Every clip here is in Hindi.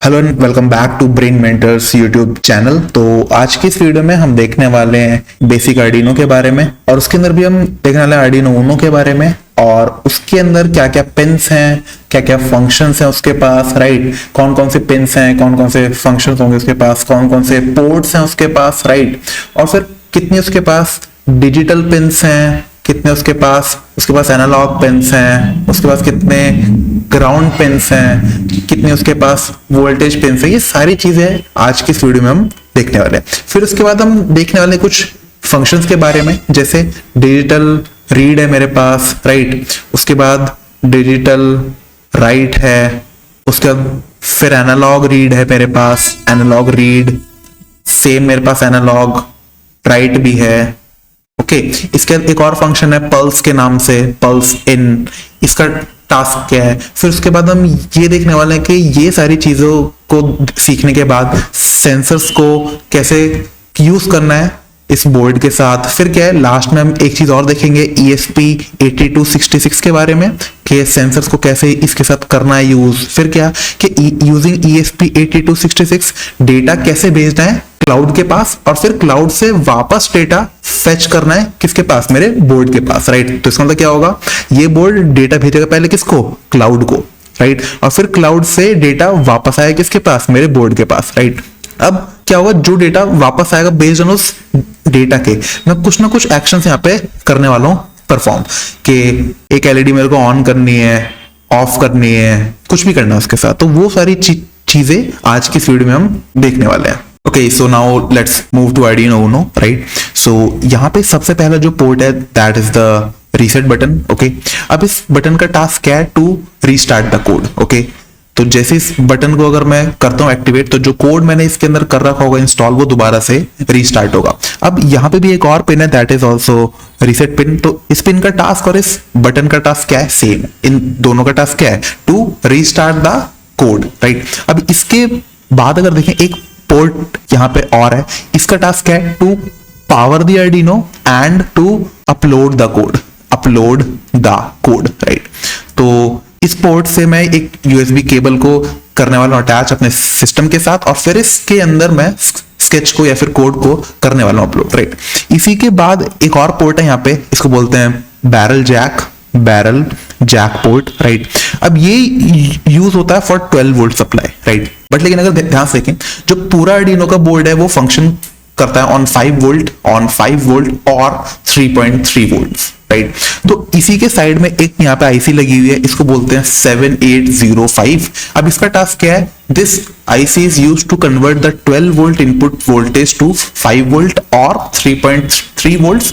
Hello and welcome back to Brain Mentors YouTube channel. तो आज की इस वीडियो में हम देखने वाले हैं बेसिक आर्डिनो के बारे में, और उसके अंदर भी हम देखने वाले हैं आर्डिनो ऊनो के बारे में, और उसके अंदर क्या क्या पिन्स हैं, क्या क्या फंक्शंस हैं उसके पास, राइट। कौन कौन से पिन्स हैं, कौन कौन से फंक्शंस होंगे उसके पास, कौन कौन से पोर्ट्स हैं उसके पास, राइट। और फिर कितने उसके पास डिजिटल पिन्स हैं, कितने उसके पास एनालॉग पिन्स हैं, उसके पास कितने ग्राउंड पिन्स हैं, कितने उसके पास वोल्टेज पिन्स हैं। ये सारी चीजें आज की इस वीडियो में हम देखने वाले हैं। फिर उसके बाद हम देखने वाले कुछ फंक्शंस के बारे में, जैसे डिजिटल रीड है मेरे पास, राइट। उसके बाद डिजिटल राइट है, उसके बाद फिर एनालॉग रीड है मेरे पास, एनालॉग रीड सेम मेरे पास एनालॉग राइट भी है। ओके, इसके एक और फंक्शन है पल्स के नाम से, पल्स इन, इसका टास्क क्या है। फिर उसके बाद हम ये देखने वाले हैं कि ये सारी चीजों को सीखने के बाद सेंसर्स को कैसे यूज करना है इस बोर्ड के साथ। फिर क्या है, लास्ट में हम एक चीज और देखेंगे ESP8266 के बारे में, कि सेंसर्स को कैसे इसके साथ करना है यूज। फिर क्या कि यूजिंग ESP8266 डेटा कैसे भेजना है क्लाउड के पास, और फिर क्लाउड से वापस डेटा फेच करना है किसके पास, मेरे बोर्ड के पास, राइट। तो इसका मतलब क्या होगा, ये बोर्ड डेटा भेजेगा पहले किसको, क्लाउड को, राइट। और फिर क्लाउड से डेटा वापस आएगा किसके पास, मेरे बोर्ड के पास, राइट। अब क्या होगा, जो डेटा वापस आएगा बेस्ड ऑन उस डेटा के मैं कुछ ना कुछ एक्शंस यहाँ पे करने वाला हूँ परफॉर्म, कि एक एलईडी मेरे को ऑन करनी है, ऑफ करनी है, कुछ भी करना है उसके साथ। तो वो सारी चीजें आज की वीडियो में हम देखने वाले हैं। Okay, so now let's move to Arduino Uno, right. So यहाँ पे सबसे पहला जो पोर्ट है that is the reset button. Okay, अब इस बटन का टास्क क्या है, to restart the code. Okay, तो जैसे इस बटन को अगर मैं करता हूँ एक्टिवेट, तो जो कोड मैंने इसके अंदर कर रखा होगा इंस्टॉल, वो दोबारा से रीस्टार्ट होगा। अब यहाँ पे भी एक और पिन है that is also reset pin. तो इस पिन का टास्क और इस बटन का टास्क क्या है, सेम। इन दोनों का टास्क क्या है, to restart the code, right. अब इसके बाद अगर देखें, एक पोर्ट यहाँ पे और है, इसका टास्क क्या है, to power the Arduino and to upload the code, right. तो इस पोर्ट से मैं एक USB केबल को करने वाला हूं अटैच अपने सिस्टम के साथ, और फिर इसके अंदर मैं स्केच को या फिर कोड को करने वाला हूं अपलोड, राइट। इसी के बाद एक और पोर्ट है यहाँ पे, इसको बोलते हैं बैरल जैक पोर्ट, राइट। अब ये यूज होता है for 12 volt supply, right. But लेकिन अगर ध्यान से देखें, जो पूरा आर्डिनो का बोर्ड है वो फंक्शन करता है ऑन 5 वोल्ट और 3.3 वोल्ट, राइट। तो इसी के साइड में एक यहाँ पे आईसी लगी हुई है, इसको बोलते हैं 7805। अब इसका टास्क क्या है, this IC is used to convert the 12 volt input voltage to 5 volt और 3.3 volts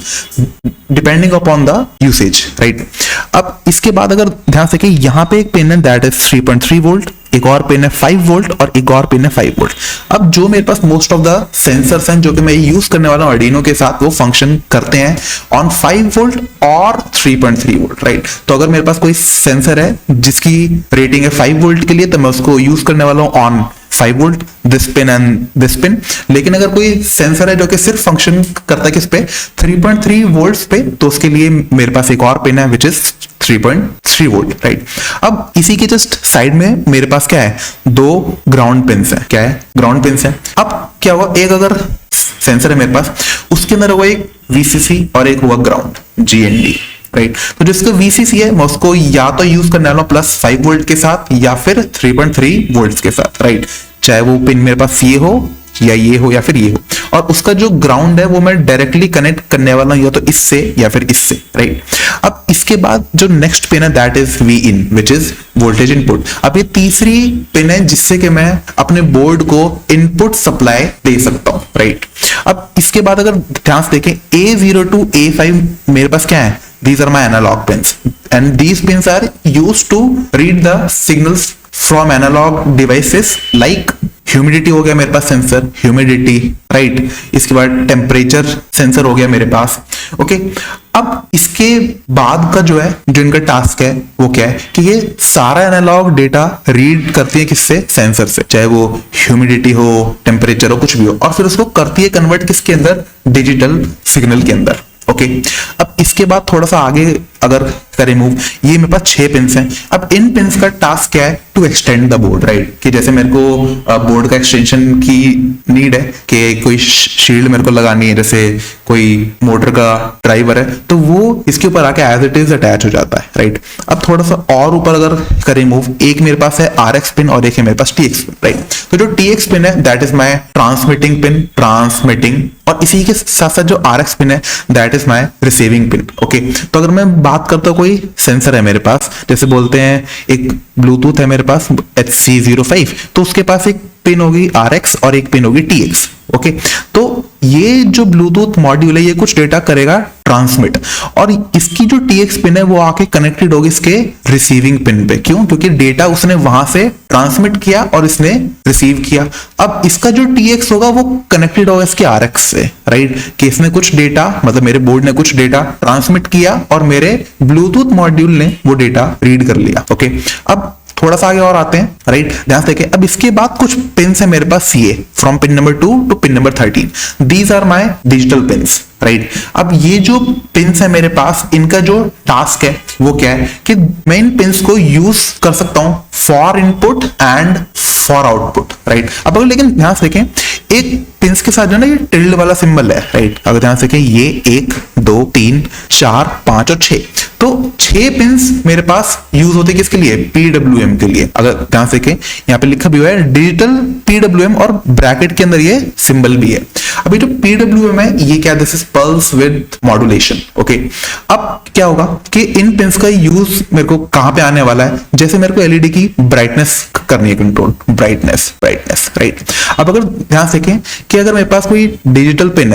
depending upon the usage, right. अब इसके बाद अगर ध्यान से कि यहाँ पे एक पिन है दैट इज 3.3 वोल्ट, एक और पिन है 5 वोल्ट और एक और पिन है 5 वोल्ट। अब जो मेरे पास मोस्ट ऑफ द सेंसर्स हैं जो कि मैं यूज करने वाला हूं आर्डिनो के साथ, वो फंक्शन करते हैं ऑन 5 वोल्ट और 3.3 वोल्ट, राइट। तो अगर मेरे पास कोई सेंसर है जिसकी रेटिंग है 5 वोल्ट के लिए, तो मैं उसको यूज करने वाला हूं on 5 volt, this pin and this pin. लेकिन अगर कोई सेंसर है जो कि सिर्फ फंक्शन करता है किस पे, 3.3 वोल्ट्स पे, तो उसके लिए मेरे पास एक और पिन है विच इज 3.3 वोल्ट, राइट। अब इसी के जस्ट साइड में मेरे पास क्या है, दो ग्राउंड पिन्स है। क्या है, ग्राउंड पिन्स है। अब क्या हुआ, एक अगर सेंसर है मेरे पास, उसके अंदर हुआ एक VCC और एक हुआ ग्राउंड GND, राइट। तो जिसका VCC है मैं उसको या तो यूज करने वाला हूं +5 वोल्ट के साथ या फिर 3.3 वोल्ट के साथ, राइट। चाहे वो पिन मेरे पास ये हो या फिर ये हो। और उसका जो ग्राउंड है वो मैं डायरेक्टली कनेक्ट करने वाला हूं या तो इससे या फिर इससे, राइट। अब इसके बाद जो नेक्स्ट पिन है that is Vin which is voltage input. अब ये तीसरी पिन है जिससे कि मैं अपने बोर्ड को इनपुट सप्लाई दे सकता हूं, राइट। अब इसके बाद अगर ध्यान से देखें, A0 to A5 मेरे पास क्या है, these are my analog pins and these pins are used to read the signals from analog devices like humidity हो गया मेरे पास सेंसर, ह्यूमिडिटी, राइट। इसके बाद टेम्परेचर सेंसर हो गया मेरे पास, ओके। अब इसके बाद का जो है, जो इनका टास्क है वो क्या है, कि ये सारा एनालॉग डेटा रीड करती है किससे, सेंसर से, चाहे वो ह्यूमिडिटी हो, टेम्परेचर हो, कुछ भी हो, और फिर उसको करती है कन्वर्ट किसके अंदर, डिजिटल सिग्नल के अंदर, ओके। अब इसके बाद थोड़ा सा आगे अगर करें मूव, ये मेरे पास 6 पिंस हैं। अब इन पिंस का टास्क क्या है, to extend the board, right, कि जैसे मेरे को बोर्ड का एक्सटेंशन की नीड है कि कोई शील्ड मेरे को लगानी है, जैसे कोई मोटर का ड्राइवर है तो वो इसके ऊपर आके एज इट इज अटैच हो जाता है, राइट। अब थोड़ा सा और ऊपर अगर करें मूव, एक मेरे पास है RX पिन और एक है मेरे पास TX पिन, राइट। तो जो TX पिन है that is my transmitting pin, transmitting, और इसी के साथ साथ जो RX पिन है that is my receiving pin, okay. तो अगर मैं बात करता हूँ, कोई सेंसर है मेरे पास, जैसे बोलते हैं एक ब्लूटूथ है मेरे पास HC05, तो उसके पास एक पिन होगी RX और एक पिन होगी TX, ओके। तो ये जो ब्लूटूथ मॉड्यूल है ये कुछ डेटा करेगा ट्रांसमिट, और इसकी जो TX पिन है वो आके कनेक्टेड होगी इसके रिसीविंग पिन पे। क्यों? क्योंकि डेटा उसने वहां से ट्रांसमिट किया और इसने रिसीव किया। अब इसका जो TX होगा वो कनेक्टेड होगा इसके RX से, राइट, कि इसने कुछ डेटा, मतलब मेरे बोर्ड ने कुछ डेटा ट्रांसमिट किया और मेरे ब्लूटूथ मॉड्यूल ने वो डेटा रीड कर लिया, ओके। अब थोड़ा सा आगे और आते हैं, राइट, ध्यान से देखें। अब इसके बाद कुछ पिन्स है मेरे पास CA, from pin number 2 to pin number 13। These are my digital pins, right. अब ये जो पिन्स है मेरे पास, इनका जो टास्क है वो क्या है कि मैं इन पिन्स को यूज कर सकता हूं for input and for output, right. अब अगर लेकिन ध्यान से देखें, एक पिन्स के साथ जो ना ये टिल्ड वाला सिंबल है, राइट, अगर ध्यान से देखें ये 1 2 3 4 5 और 6, तो 6 पिन्स मेरे पास यूज होते हैं किसके लिए, PWM के लिए। अगर ध्यान से देखें यहाँ पे लिखा भी हुआ है डिजिटल PWM और ब्रैकेट के अंदर ये सिंबल भी है। अभी जो PWM है ये क्या, this is pulse width modulation, okay. अब क्या होगा कि इन पिन्स का यूज मेरे को कहां पे आने वाला है, जैसे मेरे को LED की ब्राइटनेस करनी है कंट्रोल, ब्राइटनेस, राइट। अब अगर ध्यान से देखें कि अगर मेरे पास कोई डिजिटल पिन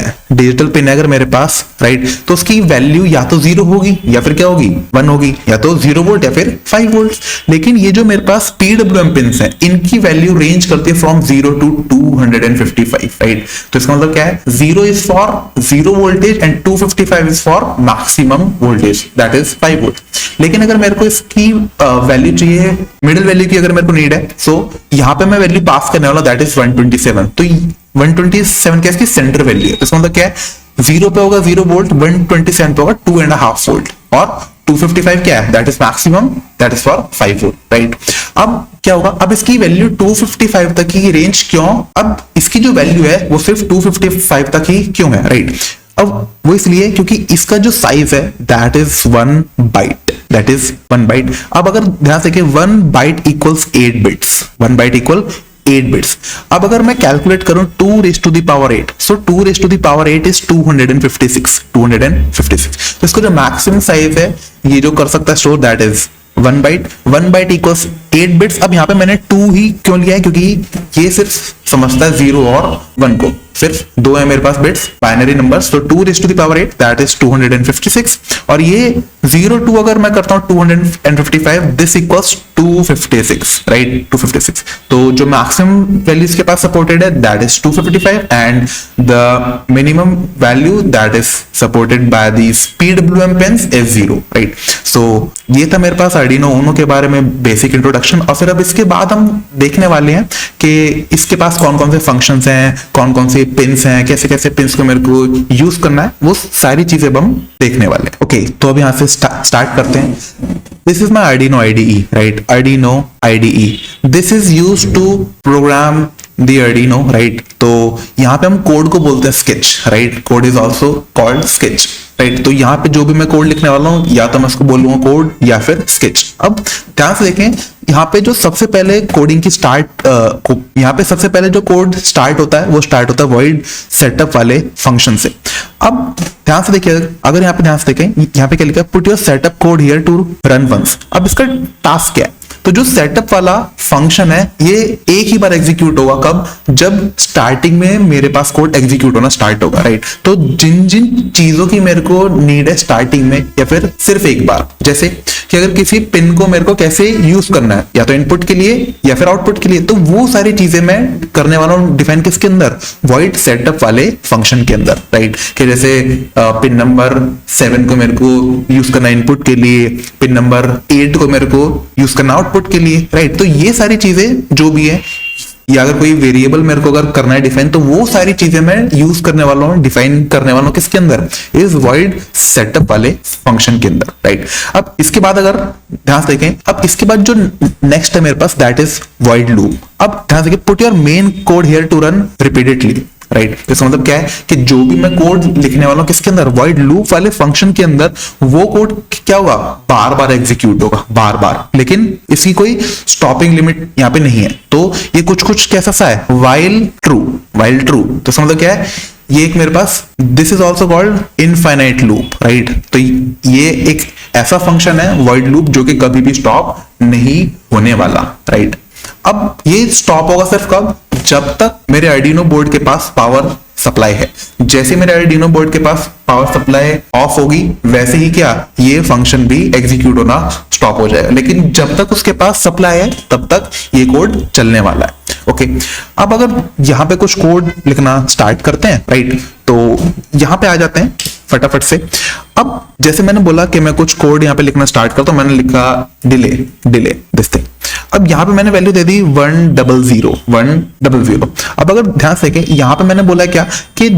है अगर मेरे पास, राइट, तो उसकी वैल्यू या तो 0 होगी या फिर क्या होगी, 1 होगी, या तो 0 वोल्ट या फिर 5 वोल्ट। लेकिन ये जो मेरे पास PWM पिन्स हैं इनकी वैल्यू रेंज करती है फ्रॉम 0 टू 255, राइट। तो इसका मतलब क्या है, 0 is for 0 voltage and 255 is for maximum voltage, that is 5 volt. लेकिन अगर मेरे को इसकी वैल्यू चाहिए, मिडिल वैल्यू की अगर मेरे को नीड है, सो यहाँ पे मैं वैल्यू पास करने वाला, दैट इज 127। तो 127 क्या इसकी सेंटर वैल्यू है, तो इसका मतलब क्या है, 0 पे होगा 0 वोल्ट, 127 पे होगा 2.5 वोल्ट, और 255 क्या है, that is maximum, that is for 5 volt, right. अब क्या होगा, अब इसकी वैल्यू 255 तक की रेंज क्यों, अब इसकी जो वैल्यू है वो सिर्फ 255 तक ही क्यों है, राइट। अब वो इसलिए क्योंकि इसका जो साइज है that is 1 byte, that is 1 byte. अब अगर ध्यान से कि 1 byte equals 8 bits, 1 byte equal 8 bits. अब अगर मैं कैलकुलेट करूं 2 raise to the power 8, so 2 raise to the power 8 is 256। तो इसका जो मैक्सिमम साइज है ये जो कर सकता है store, that is 1 byte equals 8 bits. अब यहाँ पे मैंने 2 ही क्यों लिया है, क्योंकि ये सिर्फ समझता है 0 और 1 को, सिर्फ 2 है मेरे पास बिट्स, बाइनरी नंबर्स, तो 2 raise to the power 8 that is 256, और ये 0 2 अगर मैं करता हूं 255, दिस इक्वल्स 256, राइट, 256। तो जो मैक्सिमम वैल्यू इसके पास सपोर्टेड है that is 255 and the minimum value that is supported by these PWM pins is 0, right. So ये था मेरे पास आर्डिनो यूनो के बारे में बेसिक इंट्रोडक्शन, और फिर अब इसके बाद हम देखने वाले हैं कि इसके पास कौन कौन से फंक्शंस हैं, कौन कौन से पिन्स हैं, कैसे कैसे पिन्स को मेरे को यूज करना है, वो सारी चीजें अब हम देखने वाले हैं। ओके, तो अब यहाँ से स्टार्ट करते हैं। This is my Arduino IDE, right, Arduino IDE. This is used to program the Arduino, right? तो यहाँ पे हम कोड को बोलते हैं sketch, right? Code is also called sketch, right? तो यहाँ पे जो भी मैं कोड लिखने वाला हूँ या तो मैं उसको बोलूंगा कोड या फिर sketch। अब ध्यान से देखें, यहाँ पे जो सबसे पहले कोडिंग की यहाँ पे सबसे पहले जो कोड स्टार्ट होता है वो स्टार्ट होता है void setup वाले फंक्शन से। अब ध्यान से देखिए, अगर यहाँ पे ध्यान से देखें, यहाँ पे क्या लिखा है, put your setup code here to run once. अब इसका टास्क क्या है, तो जो सेटअप वाला फंक्शन है ये एक ही बार एग्जीक्यूट होगा, कब, जब स्टार्टिंग में मेरे पास कोड एग्जीक्यूट होना स्टार्ट होगा, राइट। तो जिन जिन चीजों की मेरे को नीड है स्टार्टिंग में या फिर सिर्फ एक बार, जैसे कि अगर किसी पिन को मेरे को कैसे यूज करना है, या तो इनपुट के लिए या फिर आउटपुट के लिए, तो वो सारी चीजें मैं करने वाला हूँ डिफाइन किसके अंदर, वॉइड सेटअप वाले फंक्शन के अंदर, राइट। कि जैसे पिन नंबर 7 को मेरे को यूज करना इनपुट के लिए, पिन नंबर 8 को मेरे को यूज करना आउटपुट के लिए, राइट। तो ये सारी चीजें जो भी है या अगर कोई वेरिएबल मेरे को अगर करना है डिफाइन, तो वो सारी चीजें मैं यूज करने वाला हूँ, डिफाइन करने वाला हूँ किसके अंदर, इस void सेटअप वाले फंक्शन के अंदर, राइट। अब इसके बाद अगर ध्यान से देखें, अब इसके बाद जो नेक्स्ट है मेरे पास दैट इज void लूप। अब ध्यान से देखिए, put your main code here to run repeatedly, right. तो इसका मतलब क्या है कि जो भी मैं कोड लिखने वाला हूं किसके अंदर, void लूप वाले फंक्शन के अंदर, वो कोड क्या होगा, बार बार एग्जीक्यूट होगा, बार बार, लेकिन इसकी कोई स्टॉपिंग लिमिट यहाँ पे नहीं है। तो ये कुछ कैसा सा है, while true। तो इसका मतलब क्या है, ये एक मेरे पास this is also called infinite loop, right. तो ये एक ऐसा फंक्शन है void लूप जो कि कभी भी स्टॉप नहीं होने वाला, राइट। अब ये स्टॉप होगा सिर्फ कब, जब तक मेरे आर्डिनो बोर्ड के पास पावर सप्लाई है। जैसे मेरे आर्डिनो बोर्ड के पास पावर सप्लाई ऑफ होगी, वैसे ही क्या ये फंक्शन भी एग्जीक्यूट होना स्टॉप हो जाएगा। लेकिन जब तक उसके पास सप्लाई है तब तक ये कोड चलने वाला है, ओके। अब अगर यहाँ पे कुछ कोड लिखना स्टार्ट करते हैं, राइट, तो यहाँ पे आ जाते हैं फटाफट से। अब जैसे मैंने बोला कि मैं कुछ कोड यहाँ पे लिखना स्टार्ट करता हूँ, मैंने लिखा डिले दिस थिंग। अब यहाँ पे मैंने वैल्यू दे दी 100। अब अगर ध्यान से देखें, यहाँ पे मैंने बोला क्या कि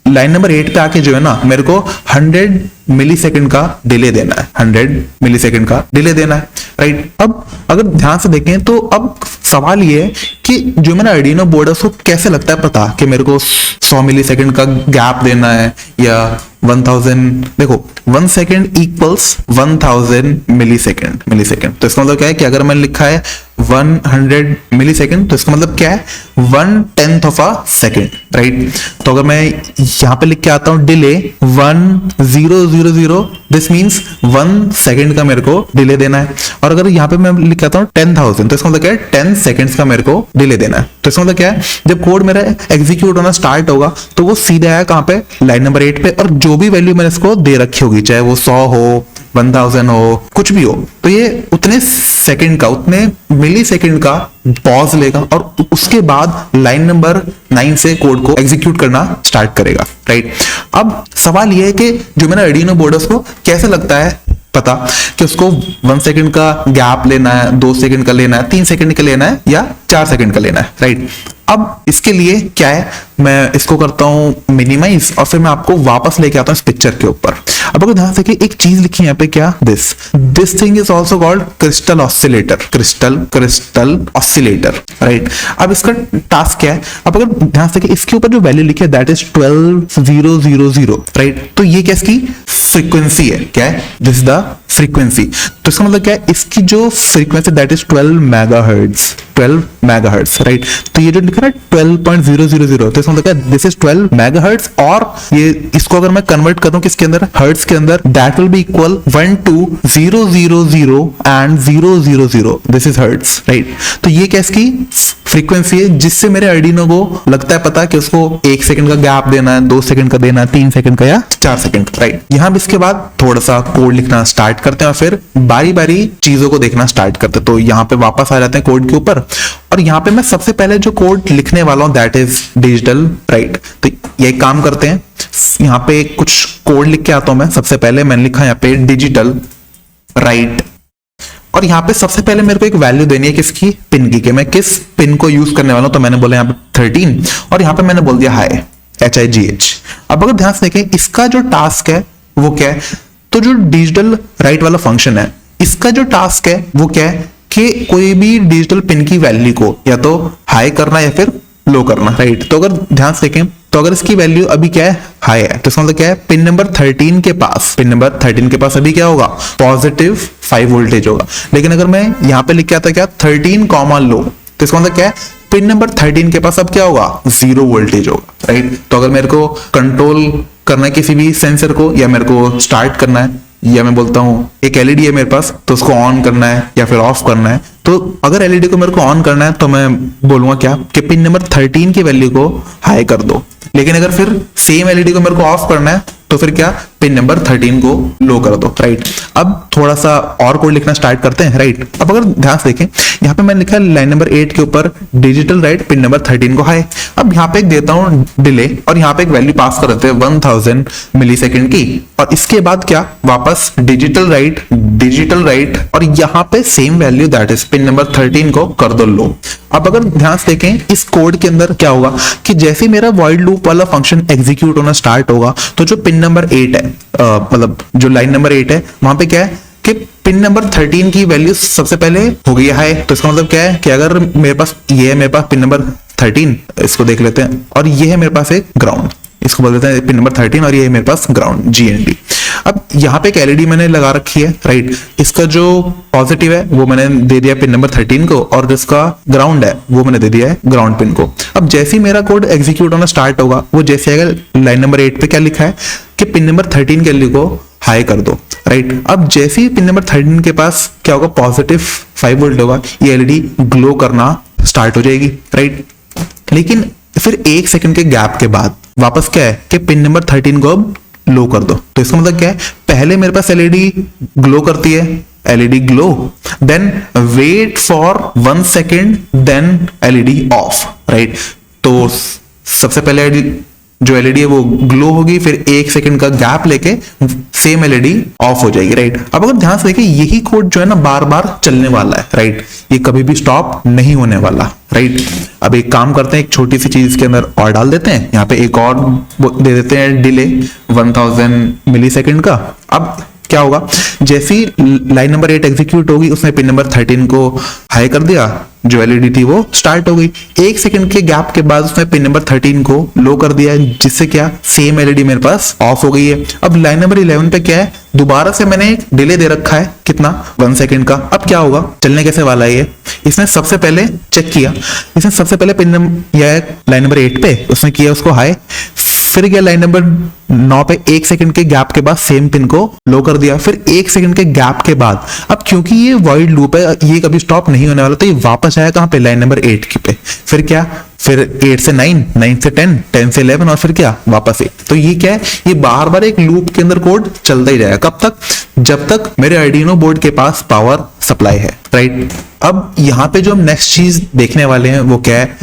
लाइन नंबर 8 पे आके जो है ना, मेरे को 100 मिली सेकेंड का डिले देना है, 100 मिली सेकेंड का डिले देना है, राइट। अब अगर ध्यान से देखें तो अब सवाल ये है कि जो मेरा आर्डिनो बोर्ड है उसको कैसे लगता है पता कि मेरे को 100 मिली सेकेंड का गैप देना है या 1000। देखो 1 सेकेंड इक्वल्स 1000 मिली सेकेंड। तो इसका मतलब क्या है कि अगर मैंने लिखा है 100 मिली सेकेंड, तो इसका मतलब क्या है 1/10 ऑफ अ सेकेंड, राइट। तो अगर मैं यहाँ पे लिख के आता हूँ डिले 1000, दिस मीन्स 1 सेकेंड का मेरे को डिले देना है। और अगर यहाँ पे मैं लिख के आता हूँ 10,000, तो इसका मतलब क्या है 10 सेकेंड्स का मेरे को डिले देना है। तो इसका मतलब क्या है, जब कोड मेरा एग्जीक्यूट होना स्टार्ट होगा तो वो सीधे आया कहाँ पे, लाइन नंबर 8 पे, और जो भी वैल्यू मैंने इसको दे रखी होगी, चाहे वो 100 हो, 1000 हो, कुछ भी हो, तो ये उतने सेकंड का, उतने मिली सेकंड का पॉज लेगा और उसके बाद लाइन नंबर 9 से कोड को एग्जीक्यूट करना स्टार्ट करेगा, राइट। अब सवाल ये है कि जो मेरा आर्डिनो बोर्ड है उसको कैसे लगता है पता कि उसको 1 सेकंड का गैप लेना है, 2 सेकंड का लेना है, 3 सेकंड का लेना है या 4 सेकंड का लेना है, राइट। अब इसके लिए क्या है, मैं इसको करता हूं मिनिमाइज और फिर मैं आपको वापस लेके आता हूं इस पिक्चर के ऊपर। अब अगर ध्यान से कि एक चीज लिखी है यहाँ पे, क्या, this thing is also called crystal oscillator, right. अब इसका टास्क क्या है, अब अगर ध्यान से कि इसके ऊपर जो वैल्यू लिखी है दैट इज 12000, राइट। तो ये क्या इसकी फ्रीक्वेंसी है, क्या है, दिस इज द फ्रीक्वेंसी। तो इसका मतलब क्या है, इसकी जो frequency that is 12 megahertz, right. तो ये जो लिखा है 12.000, तो इसका मतलब क्या है, दिस इज 12 मेगाहर्ट्ज, और ये इसको अगर मैं कन्वर्ट कर दूं किसके अंदर, हर्ट्ज के अंदर, that will be equal 1 to 000 and 000, this is hertz, right. तो ये क्या इसकी फ्रीक्वेंसी है जिससे मेरे आर्डिनो को लगता है पता कि उसको 1 सेकंड का गैप देना है, 2 सेकंड का देना है, 3 सेकंड का या 4 सेकंड, राइट। यहाँ इसके बाद थोड़ा सा कोड लिखना स्टार्ट करते हैं और फिर बारी बारी चीजों को देखना स्टार्ट करते हैं। तो यहाँ पे वापस आ जाते हैं कोड के ऊपर, और यहाँ पे मैं सबसे पहले जो कोड लिखने वाला हूँ दैट इज डिजिटल, राइट। तो ये काम करते हैं, यहाँ पे कुछ कोड लिख के आता हूं मैं। सबसे पहले मैंने लिखा यहाँ पे डिजिटल, राइट, और यहाँ पे सबसे पहले मेरे को एक वैल्यू देनी है किसकी, पिन की, कि मैं किस पिन को यूज करने वाला हूं। तो मैंने बोला यहाँ पे 13 और यहाँ पे मैंने बोल दिया हाई, HIGH। अब अगर ध्यान से देखें इसका जो टास्क है वो क्या है, तो जो डिजिटल राइट वाला फंक्शन है इसका जो टास्क है वो क्या है कि कोई भी डिजिटल पिन की वैल्यू को या तो हाई करना या फिर लो करना, राइट। तो अगर ध्यान से देखें तो अगर इसकी वैल्यू अभी क्या है, हाई है, तो इसका मतलब क्या है, पिन नंबर 13 के पास अभी क्या होगा, +5 वोल्टेज होगा। लेकिन अगर मैं यहाँ पे लिख के आता क्या 13, लो, तो इसका मतलब क्या है, पिन नंबर 13 के पास अब क्या होगा, 0 वोल्टेज होगा, राइट। तो अगर मेरे को कंट्रोल करना है किसी भी सेंसर को, या मेरे को स्टार्ट करना है, या मैं बोलता हूं एक एलईडी है मेरे पास तो उसको ऑन करना है या फिर ऑफ करना है, तो अगर एलईडी को मेरे को ऑन करना है तो मैं बोलूंगा क्या कि पिन नंबर 13 की वैल्यू को हाई कर दो। लेकिन अगर फिर सेम एलईडी को मेरे को ऑफ करना है तो फिर क्या, पिन नंबर 13 को लो कर दो, राइट। अब थोड़ा सा और कोड लिखना स्टार्ट करते हैं, राइट। अब अगर ध्यान से देखें, यहाँ पे मैंने लिखा है लाइन नंबर 8 के ऊपर डिजिटल राइट पिन नंबर 13 को हाई। अब यहाँ पे एक देता हूँ डिले और यहाँ पे एक वैल्यू पास कर देते हैं 1000 मिली सेकेंड की, और इसके बाद क्या, वापस डिजिटल राइट और यहाँ पे same value that is pin number 13 को कर दो लो। अब अगर ध्यान से देखें इस कोड के अंदर क्या होगा कि जैसे मेरा वॉइड लूप वाला फंक्शन एग्जीक्यूट होना स्टार्ट होगा तो जो पिन नंबर 8 है, मतलब जो लाइन नंबर 8 है, वहां पे क्या है कि पिन नंबर 13 की वैल्यू सबसे पहले हो गई है। तो इसका मतलब क्या है कि अगर मेरे पास ये है, मेरे पास पिन नंबर 13, इसको देख लेते हैं, और ये है मेरे पास एक ग्राउंड, इसको बोल देते हैं पिन नंबर 13, और ये है मेरे पास ग्राउंड GND। अब यहाँ पे एक LED मैंने लगा रखी है, राइट। इसका जो पॉजिटिव है वो मैंने दे दिया पिन नंबर 13 को, और जिसका ग्राउंड है वो मैंने दे दिया है ग्राउंड पिन को। अब जैसे ही मेरा कोड एग्जीक्यूट होना स्टार्ट होगा, वो जैसे आएगा लाइन नंबर 8 पे क्या लिखा है कि पिन नंबर 13 के वैल्यू को हाई कर दो, राइट। अब जैसे ही पिन नंबर 13 के पास क्या होगा, पॉजिटिव 5 वोल्ट होगा, ये LED ग्लो करना स्टार्ट हो जाएगी, राइट। लेकिन फिर 1 सेकंड के गैप के बाद वापस क्या है कि पिन नंबर 13 को अब लो कर दो। तो इसका मतलब क्या है, पहले मेरे पास LED ग्लो करती है, LED glow, then wait for 1 second, then LED off, right. तो सबसे पहले जो LED है वो ग्लो होगी, फिर 1 सेकंड का गैप लेके सेम LED ऑफ हो जाएगी, राइट। अब अगर ध्यान से देखिए यही कोड जो है ना बार बार चलने वाला है, राइट। ये कभी भी स्टॉप नहीं होने वाला, राइट। अब एक काम करते हैं, एक छोटी सी चीज के अंदर और डाल देते हैं, यहाँ पे एक और दे देते हैं डिले 1000 मिली सेकेंड का। अब क्या होगा, जैसे ही लाइन नंबर 8 एग्जीक्यूट होगी, उसने पिन नंबर 13 को हाई कर दिया, जो LED थी वो स्टार्ट हो गई। 1 सेकंड के गैप के बाद उसने पिन नंबर 13 को लो कर दिया, जिससे क्या सेम LED मेरे पास ऑफ हो गई है। अब लाइन नंबर 11 पे क्या है, दोबारा से मैंने एक डिले दे रखा है, कितना, 1 सेकंड का। अब क्या होगा, चलने कैसे वाला है ये, इसने सबसे पहले चेक किया, इसने सबसे पहले पिन नंबर या लाइन नंबर 8 पे उसने किया उसको हाई, फिर गया लाइन नंबर 9 पे 1 सेकंड के गैप के बाद सेम पिन को लो कर दिया, फिर 1 सेकंड के गैप के बाद, अब क्योंकि ये वॉइड लूप है, ये कभी स्टॉप नहीं होने वाला, तो ये वापस आया कहां पे, लाइन नंबर 8 की पे। फिर क्या, फिर 8 से 9, 9 से 10, 10 से 11, और फिर क्या, वापस 8। तो ये क्या है, ये बार बार एक लूप के अंदर कोड चलता ही जाएगा। कब तक, जब तक मेरे आर्डिनो बोर्ड के पास पावर सप्लाई है, राइट। अब यहाँ पे जो हम नेक्स्ट चीज देखने वाले हैं वो क्या है,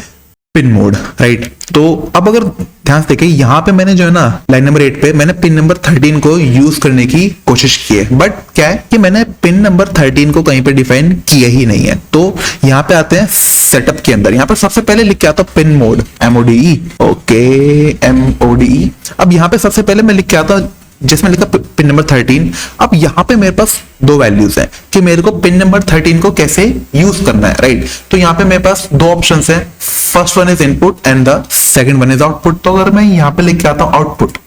पिन मोड, राइट। तो अब अगर ध्यान से देखें, यहाँ पे मैंने जो है ना लाइन नंबर 8 पे मैंने पिन नंबर 13 को यूज करने की कोशिश की है, बट क्या है कि मैंने पिन नंबर 13 को कहीं पे डिफाइन किया ही नहीं है। तो यहाँ पे आते हैं सेटअप के अंदर, यहाँ पे सबसे पहले लिख के आता हूं pin mode, MODE, okay, MODE। अब यहाँ पे सबसे पहले मैं लिख के आता हूं जिसमें लिखा पिन नंबर 13। अब यहाँ पे मेरे पास 2 वैल्यूज हैं कि मेरे को पिन नंबर 13 को कैसे यूज करना है, राइट। तो यहाँ पे मेरे पास 2 ऑप्शंस हैं, first one is input and the second one is output. तो अगर मैं यहाँ पे लिख के आता हूँ आउटपुट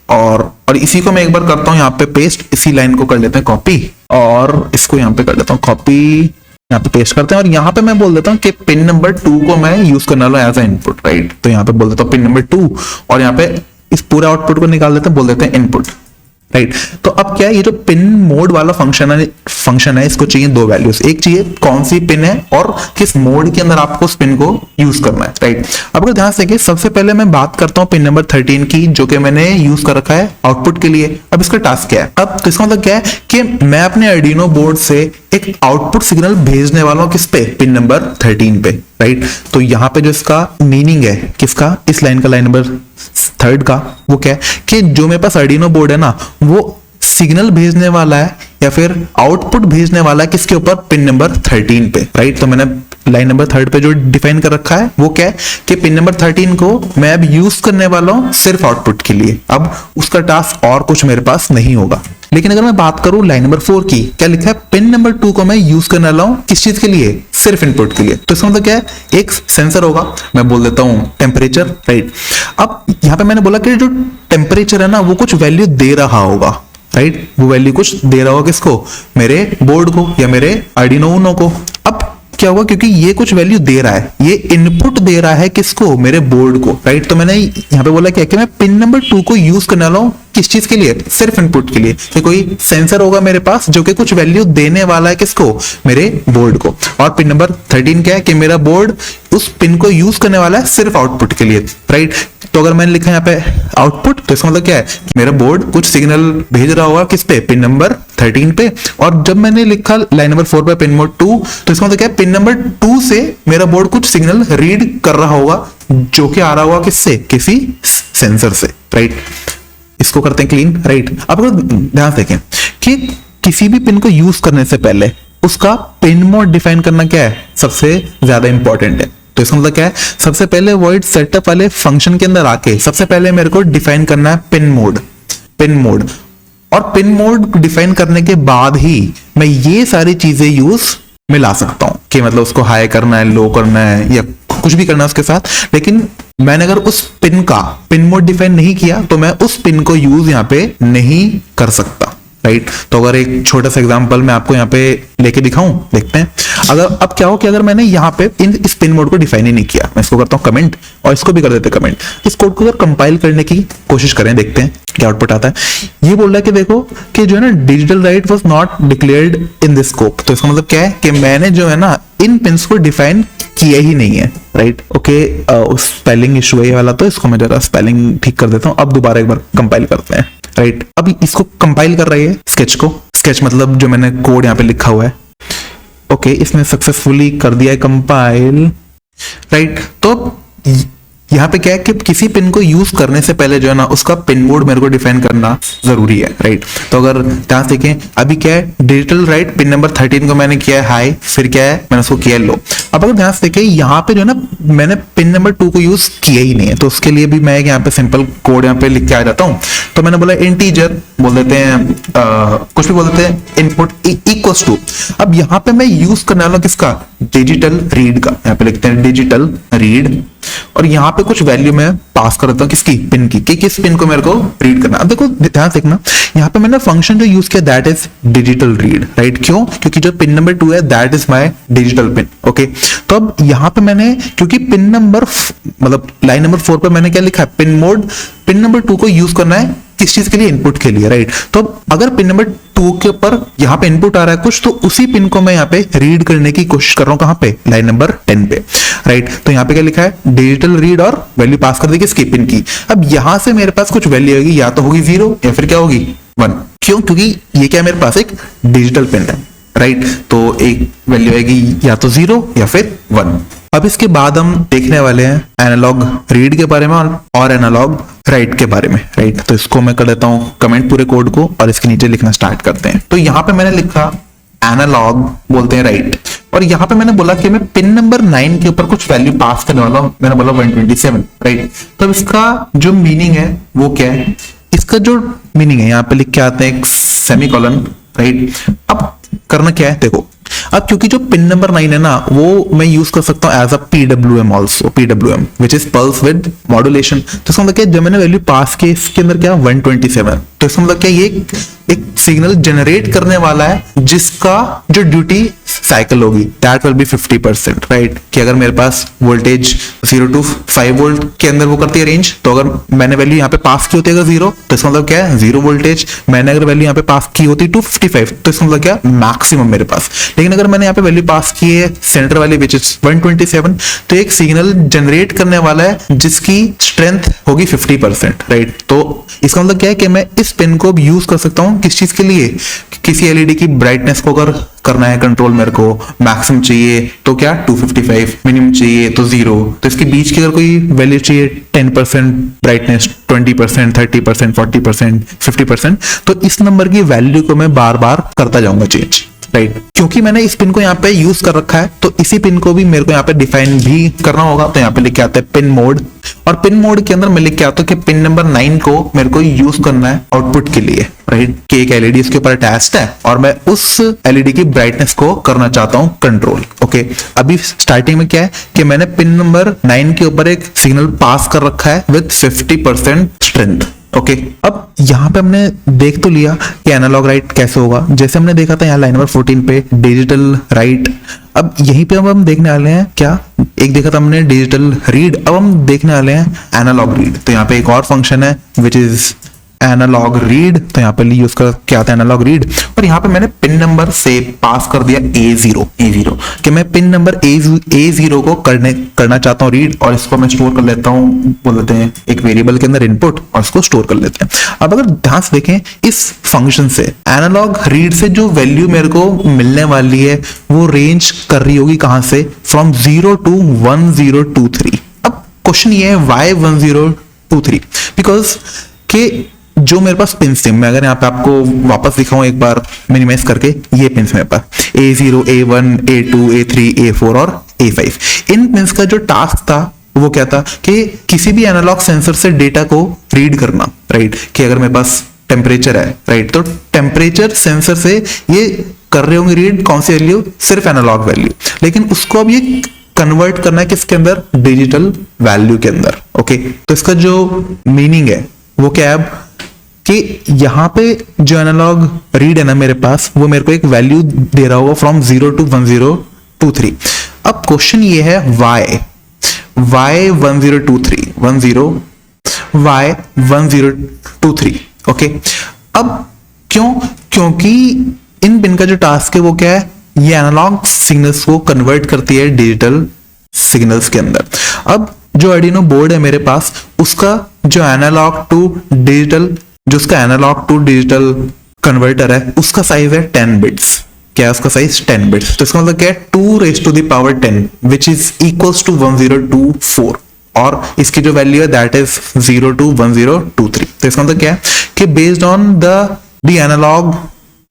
और इसी को मैं एक बार करता हूँ यहाँ पे पेस्ट, इसी लाइन को कर लेते हैं कॉपी, और इसको यहाँ पे कर लेता हूँ कॉपी, यहाँ पे पेस्ट करते हैं, और यहाँ पे मैं बोल देता हूँ कि पिन नंबर 2 को मैं यूज करने वाला एज ए इनपुट, राइट। तो यहाँ पे बोल देता हूँ पिन नंबर 2, और यहाँ पे इस पूरे आउटपुट को निकाल देते हैं, बोल देते हैं इनपुट, राइट। तो अब क्या है, ये जो पिन मोड वाला फंक्शन है, इसको चाहिए 2 वैल्यूज, एक चाहिए कौन सी पिन है और किस मोड के अंदर आपको उस पिन को यूज करना है, राइट। अब अगर ध्यान से देखिए, सबसे पहले मैं बात करता हूं पिन नंबर 13 की, जो कि मैंने यूज कर रखा है आउटपुट के लिए। अब इसका टास्क क्या है, अब तो इसका मतलब क्या है कि मैं अपने आर्डिनो बोर्ड से एक आउटपुट सिग्नल भेजने वाला हूं, किस पे, पिन नंबर 13 पे, राइट। तो यहाँ पे जो इसका मीनिंग है, किसका, इस लाइन का, लाइन नंबर 3 का, वो क्या है कि जो मेरे पास आर्डिनो बोर्ड है ना, वो सिग्नल भेजने वाला है या फिर आउटपुट भेजने वाला है किसके ऊपर, पिन नंबर 13 पे, राइट। तो मैंने लाइन नंबर 3 पे जो डिफाइन कर रखा है वो क्या है कि पिन नंबर 13 को मैं अब यूज करने वाला हूं सिर्फ आउटपुट के लिए। अब उसका टास्क और कुछ मेरे पास नहीं होगा। लेकिन अगर मैं बात करूं लाइन नंबर 4 की, क्या लिखा है, पिन नंबर 2 को मैं यूज करने वाला हूं किस चीज के लिए, सिर्फ इनपुट के लिए। तो इसका मतलब क्या है, एक सेंसर होगा, मैं बोल देता हूं टेम्परेचर, राइट। अब यहां पे मैंने बोला कि जो टेम्परेचर है ना, वो कुछ वैल्यू दे रहा होगा, राइट। वो वैल्यू कुछ दे रहा होगा किसको, मेरे बोर्ड को या मेरे आर्डिनो यूनो को। अब क्या होगा, क्योंकि ये कुछ वैल्यू दे रहा है, ये इनपुट दे रहा है किसको, मेरे बोर्ड को, राइट। तो मैंने यहाँ पे बोला क्या कि मैं पिन नंबर 2 को यूज करने वाला हूँ किस चीज के लिए, सिर्फ इनपुट के लिए। कि कोई सेंसर होगा मेरे पास जो कि कुछ वैल्यू देने वाला है किसको, मेरे बोर्ड को। और पिन नंबर 13 क्या है कि मेरा बोर्ड उस पिन को यूज करने वाला है सिर्फ आउटपुट के लिए, राइट। तो अगर मैंने लिखा यहाँ पे आउटपुट, तो इसका मतलब क्या है कि मेरा बोर्ड कुछ सिग्नल भेज रहा होगा किस पे, पिन नंबर 13 पे। और जब मैंने लिखा लाइन नंबर 4 पे पिन मोड 2, तो इसका मतलब क्या है, पिन नंबर 2 से मेरा बोर्ड कुछ सिग्नल रीड कर रहा होगा जो कि आ रहा होगा किससे, किसी सेंसर से, राइट। इसको करते हैं क्लीन, राइट। अब अगर ध्यान से देखें कि किसी भी पिन को यूज करने से पहले उसका पिन मोड डिफाइन करना क्या है, सबसे ज्यादा इंपॉर्टेंट है। तो इसका मतलब क्या है, सबसे पहले वॉइड सेटअप वाले फंक्शन के अंदर आके सबसे पहले मेरे को डिफाइन करना है पिन मोड, पिन मोड। और पिन मोड डिफाइन करने के बाद ही मैं ये सारी चीजें यूज में ला सकता हूं कि मतलब उसको हाई करना है, लो करना है, या कुछ भी करना है उसके साथ। लेकिन मैंने अगर उस पिन का पिन मोड डिफाइन नहीं किया तो मैं उस पिन को यूज यहाँ पे नहीं कर सकता, राइट। तो अगर एक छोटा सा एग्जांपल मैं आपको यहाँ पे लेके दिखाऊं, देखते हैं। अगर अब क्या हो कि अगर मैंने यहाँ पे इस पिन मोड को डिफाइन ही नहीं किया, मैं इसको करता हूँ कमेंट और इसको भी कर देते कमेंट। इस कोड को अगर कंपाइल करने की कोशिश करें, देखते हैं क्या आउटपुट आता है। ये बोल रहा है कि देखो कि जो है ना, digital right was not declared in this scope. तो इसका मतलब क्या है कि मैंने जो है ना इन पिन्स को डिफाइन किया ही नहीं है, राइट। ओके, स्पेलिंग इशू है ये वाला, तो इसको मैं जरा स्पेलिंग ठीक कर देता हूँ। अब दोबारा एक बार कंपाइल करते हैं, राइट। अब इसको कंपाइल कर रही है स्केच को, स्केच मतलब जो मैंने कोड यहाँ पे लिखा हुआ है। ओके, इसने सक्सेसफुली कर दिया है कंपाइल, राइट। तो यहाँ पे क्या है कि किसी पिन को यूज करने से पहले जो है ना उसका पिन मोड मेरे को डिफाइन करना जरूरी है, राइट। तो अगर ध्यान से देखें, अभी क्या है, डिजिटल राइट पिन नंबर 13 को मैंने किया है हाई, फिर क्या है, मैंने उसको किया है लो। अब अगर ध्यान से देखें, यहाँ पे जो है ना मैंने पिन नंबर 2 को यूज किया ही नहीं है, तो उसके लिए भी मैं यहाँ पे सिंपल कोड यहाँ पे लिख के आ जाता हूँ। तो मैंने बोला इंटीजर बोल देते हैं, कुछ भी बोल देते हैं, इनपुट इक्वल्स टू। अब यहाँ पे मैं यूज करने वाला किसका, डिजिटल रीड का। यहाँ पे लिखते हैं डिजिटल रीड, और यहाँ पे कुछ वैल्यू मैं पास कर देता हूँ किसकी, पिन की, कि किस पिन को मेरे को रीड करना। अब देखो ध्यान से देखना, यहाँ पे मैंने फंक्शन जो यूज किया that is digital read, right. क्यों, क्योंकि जो पिन नंबर 2 है that is my digital pin, okay. तो अब यहाँ पे मैंने, क्योंकि पिन नंबर मतलब लाइन नंबर 4 पे मैंने क्या लिखा है, पिन मोड पिन नंबर 2 को यूज करना है किस चीज के लिए, इनपुट के लिए, राइट। तो अगर पिन नंबर 2 के ऊपर यहाँ पे इनपुट आ रहा है कुछ, तो उसी पिन को मैं यहाँ पे रीड करने की कोशिश कर रहा हूँ, कहाँ पे, लाइन नंबर 10 पे, राइट। तो यहाँ पे क्या लिखा है, डिजिटल रीड, और वैल्यू पास कर दी किसकी, पिन की। अब यहाँ से मेरे पास कुछ वैल्यू होगी, या तो होगी 0 या फिर क्या होगी 1। क्यों, क्योंकि ये क्या मेरे पास एक डिजिटल पिन है, राइट। तो एक वैल्यू आएगी या तो 0 या फिर 1। अब इसके बाद हम देखने वाले हैं एनालॉग रीड के बारे में और एनालॉग राइट के बारे में, राइट। तो इसको मैं कर देता हूँ कमेंट पूरे कोड को, और इसके नीचे लिखना स्टार्ट करते हैं। तो यहाँ पे मैंने लिखा एनालॉग बोलते हैं राइट, और यहाँ पे मैंने बोला कि मैं पिन नंबर 9 के ऊपर कुछ वैल्यू पास करने वाला हूँ, मैंने बोला 127, राइट। तो इसका जो मीनिंग है वो क्या है, इसका जो मीनिंग है यहाँ पे लिख के आते हैं एक सेमीकोलन, राइट। अब करना क्या है, देखो अब क्योंकि जो पिन नंबर 9 है ना, वो मैं यूज कर सकता हूँ as a PWM also, PWM which is pulse width modulation. तो इसका मतलब क्या, जब मैंने वैल्यू पास की इसके अंदर क्या 127, तो इसका मतलब क्या, ये एक सिग्नल जनरेट करने वाला है जिसका जो ड्यूटी साइकिल होगी दैट विल बी 50%, राइट। कि अगर मेरे पास वोल्टेज 0 to 5 वोल्ट के अंदर वो करती है रेंज, तो अगर मैंने वैल्यू यहाँ पे पास की होती है अगर 0, तो इसका मतलब क्या है 0 वोल्टेज। मैंने अगर वैल्यू यहाँ पे पास की होती 255, तो इसका मतलब क्या, मैक्सिमम मेरे पास। लेकिन अगर मैंने यहाँ पे वैल्यू पास की है सेंटर वाली विच इज 127, तो एक सिग्नल जनरेट करने वाला है जिसकी स्ट्रेंथ होगी 50%, राइट। तो इसका मतलब क्या है कि मैं इस पिन को भी यूज कर सकता हूँ किस चीज के लिए, किसी एलईडी की ब्राइटनेस को अगर करना है कंट्रोल, मेरे को मैक्सिमम चाहिए तो क्या 255, मिनिमम चाहिए तो 0, तो इसके बीच की अगर कोई वैल्यू चाहिए 10% ब्राइटनेस, 20%, 30%, 40%, 50%, तो इस नंबर की वैल्यू को मैं बार बार करता जाऊंगा चेंज, राइट। क्योंकि मैंने इस पिन को यहाँ पे यूज कर रखा है, तो इसी पिन को भी मेरे को यहाँ पे डिफाइन भी करना होगा। तो यहाँ पे लिख के आता है पिन मोड, और पिन मोड के अंदर मैं लिख के आता हूँ कि पिन नंबर 9 को मेरे को यूज करना है आउटपुट के लिए, राइट। कि एक एलईडी इसके ऊपर अटैच्ड है और मैं उस एलईडी की ब्राइटनेस को करना चाहता हूँ कंट्रोल, ओके। अभी स्टार्टिंग में क्या है कि मैंने पिन नंबर 9 के ऊपर एक सिग्नल पास कर रखा है विद 50% स्ट्रेंथ, ओके। अब यहाँ पे हमने देख तो लिया कि एनालॉग राइट कैसे होगा, जैसे हमने देखा था यहाँ लाइन नंबर 14 पे डिजिटल राइट। अब यहीं पे हम देखने वाले हैं क्या, एक देखा था हमने डिजिटल रीड, अब हम देखने वाले हैं एनालॉग रीड। तो यहाँ पे एक और फंक्शन है विच इज एनालॉग रीड, तो यहाँ पे यूज कर क्या था एनालॉग रीड, और यहाँ पे मैंने पिन नंबर से पास कर दिया A0 कि मैं पिन नंबर A0 को करना चाहता हूँ रीड, और इसको मैं स्टोर कर लेता हूँ, बोल देते हैं एक वेरिएबल के अंदर इनपुट, और इसको स्टोर कर लेते हैं। अब अगर ध्यान से देखें इस फंक्शन से एनालॉग रीड से जो वैल्यू मेरे को मिलने वाली है वो रेंज कर रही होगी कहां से, फ्रॉम 0 to 1023। अब क्वेश्चन ये है वाई 1023, बिकॉज के जो मेरे पास पिन्स थे, मैं अगर यहाँ पे आपको वापस दिखाऊं एक बार मिनिमाइज करके, ये पिन्स मेरे पास A0, A1, A2, A3, A4 और A5। इन पिन्स का जो टास्क था वो क्या था कि किसी भी एनालॉग सेंसर से डेटा को रीड करना, राइट। कि अगर मेरे पास टेम्परेचर है, राइट, तो टेम्परेचर सेंसर से ये कर रहे होंगे रीड कौन सी वैल्यू, सिर्फ एनालॉग वैल्यू, लेकिन उसको अब ये कन्वर्ट करना है किसके अंदर, डिजिटल वैल्यू के अंदर। ओके, तो इसका जो मीनिंग है वो क्या है अब कि यहाँ पे जो एनालॉग रीड है ना मेरे पास, वो मेरे को एक वैल्यू दे रहा होगा फ्रॉम 0 to 1023। अब क्वेश्चन ये है वाई 1023। ओके, अब क्योंकि इन पिन का जो टास्क है वो क्या है, ये एनालॉग सिग्नल्स को कन्वर्ट करती है डिजिटल सिग्नल्स के अंदर। अब जो आर्डिनो बोर्ड है मेरे पास, उसका जो एनालॉग टू डिजिटल कन्वर्टर है, उसका साइज है 10 बिट्स। क्या है उसका साइज, 10 बिट्स। तो इसका मतलब क्या है, 2 raised to the power 10 which is equals to 1024, और इसकी जो वैल्यू है दैट इज 0 to 1023। तो इसका मतलब क्या है कि based on the analogue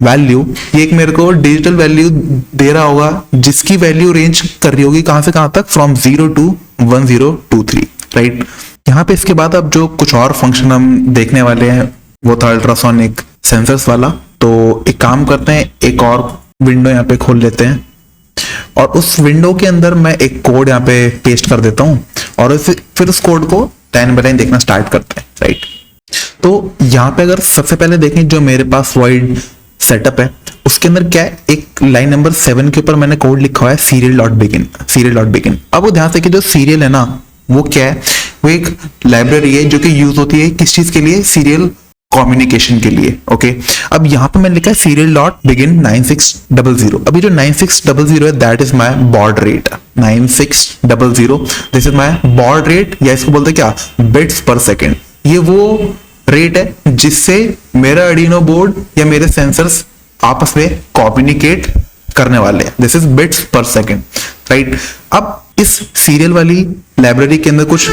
value, ये एक मेरे को डिजिटल वैल्यू दे रहा होगा जिसकी वैल्यू रेंज कर रही होगी कहां से कहां तक, फ्रॉम 0 to 1023, राइट। यहाँ पे इसके बाद अब जो कुछ और फंक्शन हम देखने वाले हैं वो था अल्ट्रासोनिक सेंसर्स वाला। तो एक काम करते हैं, एक और विंडो यहाँ पे खोल लेते हैं, और उस विंडो के अंदर मैं एक कोड यहाँ पे पेस्ट कर देता हूँ, और फिर उस कोड को लाइन बाय लाइन देखना स्टार्ट करते हैं, राइट। तो यहाँ पे अगर सबसे पहले देखें जो मेरे पास वॉइड सेटअप है, उसके अंदर क्या है, एक लाइन नंबर 7 के ऊपर मैंने कोड लिखा हुआ है serial.begin। अब वो ध्यान से कि जो सीरियल है ना, वो क्या है, वो एक लाइब्रेरी है जो कि यूज होती है किस चीज के लिए, सीरियल कम्युनिकेशन के लिए। ओके, अब यहाँ पे मैंने लिखा है serial.begin 9600। अभी जो 9600 है that is my baud rate, 9600 this is my baud rate, या इसको बोलते क्या, बिट्स पर सेकेंड। ये वो रेट है जिससे मेरा आर्डिनो बोर्ड या मेरे सेंसर्स आपस में कम्युनिकेट करने वाले हैं। दिस इज बिट्स पर सेकेंड, राइट। अब इस सीरियल वाली लाइब्रेरी के अंदर कुछ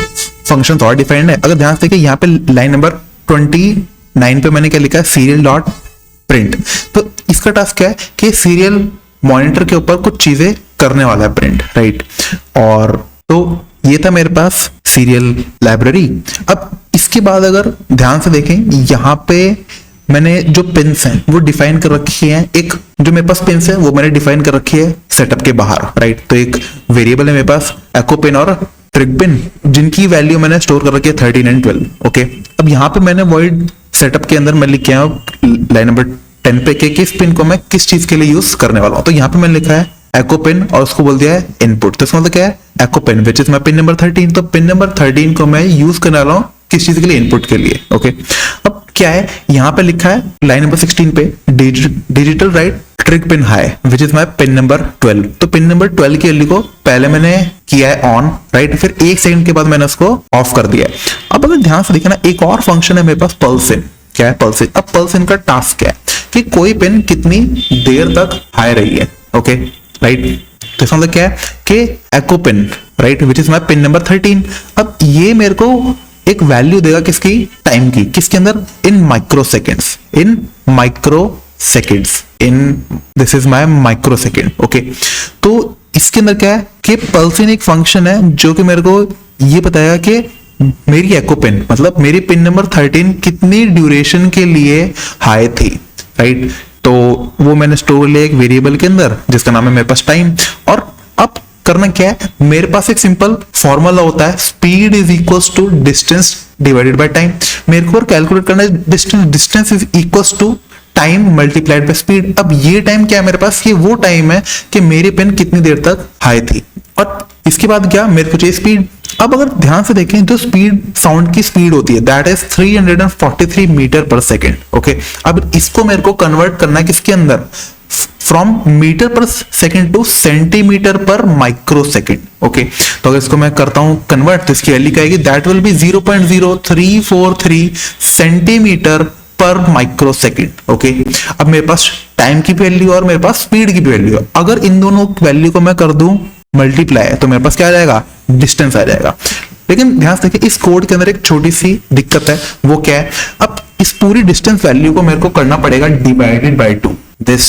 फंक्शंस और डिफाइंड है। अगर ध्यान से देखिए यहाँ पे लाइन नंबर 29 पे मैंने क्या लिखा है, serial.print। तो इसका टास्क क्या है कि सीरियल मॉनिटर के ऊपर कुछ चीजें करने वाला है, प्रिंट, राइट। और तो ये था मेरे पास सीरियल लाइब्रेरी। अब इसके बाद अगर ध्यान से देखें, यहाँ पे मैंने जो पिन्स हैं वो डिफाइन कर रखी हैं। एक जो मेरे पास पिन्स है वो मैंने डिफाइन कर रखी है सेटअप के बाहर, राइट। तो एक वेरिएबल है मेरे पास एको पिन और ट्रिक पिन, जिनकी वैल्यू मैंने स्टोर कर रखी है 13 and 12। ओके, अब यहाँ पे मैंने वॉइड सेटअप के अंदर मैं लिख के आया लाइन नंबर 10 पे कि किस पिन को मैं किस चीज के लिए यूज करने वाला हूँ। तो यहाँ पे मैंने लिखा है एको पिन और उसको बोल दिया है इनपुट। तो इसका मतलब क्या है, echo pin which is my pin number 13। तो पिन नंबर 13 को मैं यूज करने वाला हूँ किस चीज के लिए, इनपुट के लिए। ओके, अब क्या है, यहाँ पे लिखा है लाइन नंबर 16 पे digital right trick pin high which is my pin number 12। तो पिन नंबर 12 की वैल्यू को पहले मैंने किया है ऑन, राइट, फिर 1 सेकंड के बाद मैंने उसको ऑफ कर दिया है। अब अगर ध्यान से देखें ना, एक और फंक्शन है मेरे पास पल्स इन। क्या है पल्स इन? अब पल्स इन का टास्क क्या है कि कोई पिन कितनी देर तक हाई रही है। Okay, right. तो इसका मतलब क्या है कि echo pin, right, which is my pin number 13। अब ये मेरे को एक वैल्यू देगा किसकी, टाइम की, किसके अंदर, in microseconds, in this is my microsecond. Okay, तो इसके अंदर क्या है कि पल्स इन एक फंक्शन है जो कि मेरे को ये बताएगा कि मेरी एको पिन मतलब मेरी पिन नंबर 13 कितनी ड्यूरेशन के लिए हाई थी, राइट। तो वो मैंने स्टोर लिया एक वेरिएबल के अंदर जिसका नाम है मेरे पास टाइम। और अब करना क्या है, मेरे पास एक सिंपल फॉर्मूला होता है, speed is equals to distance divided by time. मेरे को कैलकुलेट करना है distance is equals to time multiplied by speed. अब ये टाइम क्या है मेरे पास, ये वो टाइम है कि मेरी पेन कितनी देर तक हाई थी। और इसके बाद क्या, मेरे को चाहिए स्पीड। अब अगर ध्यान से देखें जो स्पीड, साउंड की स्पीड होती है दैट इज 343 मीटर पर सेकेंड। ओके, अब इसको मेरे को कन्वर्ट करना है किसके अंदर, फ्रॉम मीटर पर सेकेंड टू सेंटीमीटर पर माइक्रो सेकेंड। ओके, तो अगर इसको मैं करता हूं कन्वर्ट तो इसकी वैल्यू क्या आएगी, दैट विल बी 0.0343 सेंटीमीटर पर माइक्रो सेकेंड। ओके, अब मेरे पास टाइम की वैल्यू और मेरे पास स्पीड की वैल्यू है, अगर इन दोनों वैल्यू को मैं कर दूं मल्टीप्लाई तो मेरे पास क्या आ जाएगा, डिस्टेंस आ जाएगा। लेकिन ध्यान से देखिए इस कोड के अंदर एक छोटी सी दिक्कत है, वो क्या है, अब इस पूरी डिस्टेंस वैल्यू को मेरे को करना पड़ेगा divided by 2। This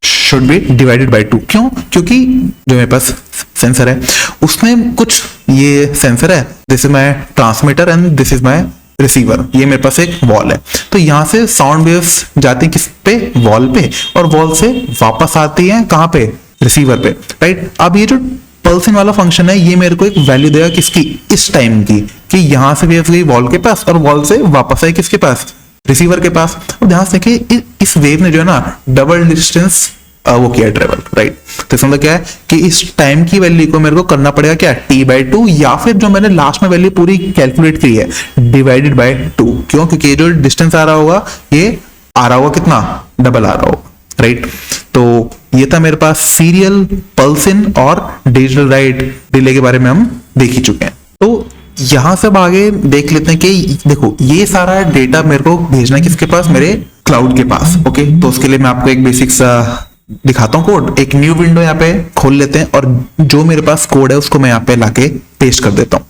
should be divided by 2। क्यों, क्योंकि जो मेरे पास सेंसर है उसमें कुछ, ये सेंसर है, this is my transmitter and this is my receiver, ये मेरे पास एक वॉल है, तो यहां से साउंड वेव्स जाती है किस पे, वॉल पे, और वॉल से वापस आती है कहां पे, रिसीवर पे, राइट। अब ये जो पल्स इन वाला फंक्शन है ये मेरे को एक वैल्यू देगा किसकी, इस टाइम की, कि यहां से वेव गई वॉल के पास और वॉल से वापस आई किसके पास, रिसीवर के पास। और ध्यान से देखिए इस वेव ने जो है ना डबल डिस्टेंस वो किया ट्रेवल, राइट। तो इसका मतलब क्या है कि इस टाइम की वैल्यू को मेरे को करना पड़ेगा क्या, t/2, या फिर जो मैंने लास्ट में वैल्यू पूरी कैलकुलेट की है डिवाइडेड बाय 2। क्यों, क्योंकि ये जो डिस्टेंस आ रहा होगा ये आ रहा होगा कितना, डबल आ रहा होगा, राइट। तो ये था मेरे पास सीरियल, पल्स इन और डिजिटल राइट डिले के बारे में हम देख ही चुके हैं। तो यहां से अब आगे देख लेते हैं कि देखो ये सारा डेटा मेरे को भेजना है किसके पास, मेरे क्लाउड के पास। ओके, तो उसके लिए मैं आपको एक बेसिक सा दिखाता हूं कोड। एक न्यू विंडो यहाँ पे खोल लेते हैं और जो मेरे पास कोड है उसको मैं यहाँ पे लाके पेस्ट कर देता हूं।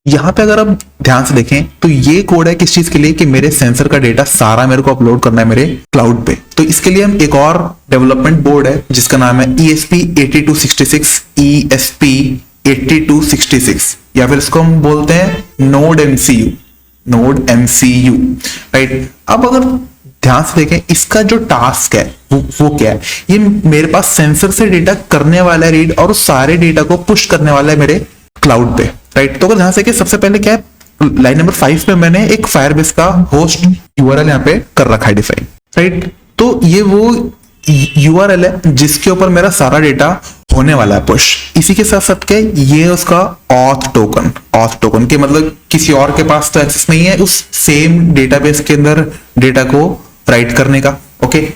यहाँ पे अगर आप ध्यान से देखें तो ये कोड है किस चीज के लिए, कि मेरे सेंसर का डेटा सारा मेरे को अपलोड करना है मेरे क्लाउड पे। तो इसके लिए हम एक और डेवलपमेंट बोर्ड है जिसका नाम है ESP8266, ESP8266, या फिर इसको हम बोलते हैं नोड MCU, राइट। अब अगर ध्यान से देखें इसका जो टास्क है वो क्या है, ये मेरे पास सेंसर से डेटा करने वाला है रीड, और उस सारे डेटा को पुश करने वाला है मेरे क्लाउड पे, राइट। तो अगर ध्यान से कि सबसे पहले क्या है, लाइन नंबर 5 पे मैंने एक फायरबेस का होस्ट URL यहाँ पे कर रखा है डिफाइन, राइट। तो ये वो URL है जिसके ऊपर मेरा सारा डेटा होने वाला है पुश। इसी के साथ साथ क्या है, ये उसका ऑथ टोकन के मतलब किसी और के पास तो एक्सेस नहीं है उस सेम डेटाबेस के अंदर डेटा को राइट करने का। ओके,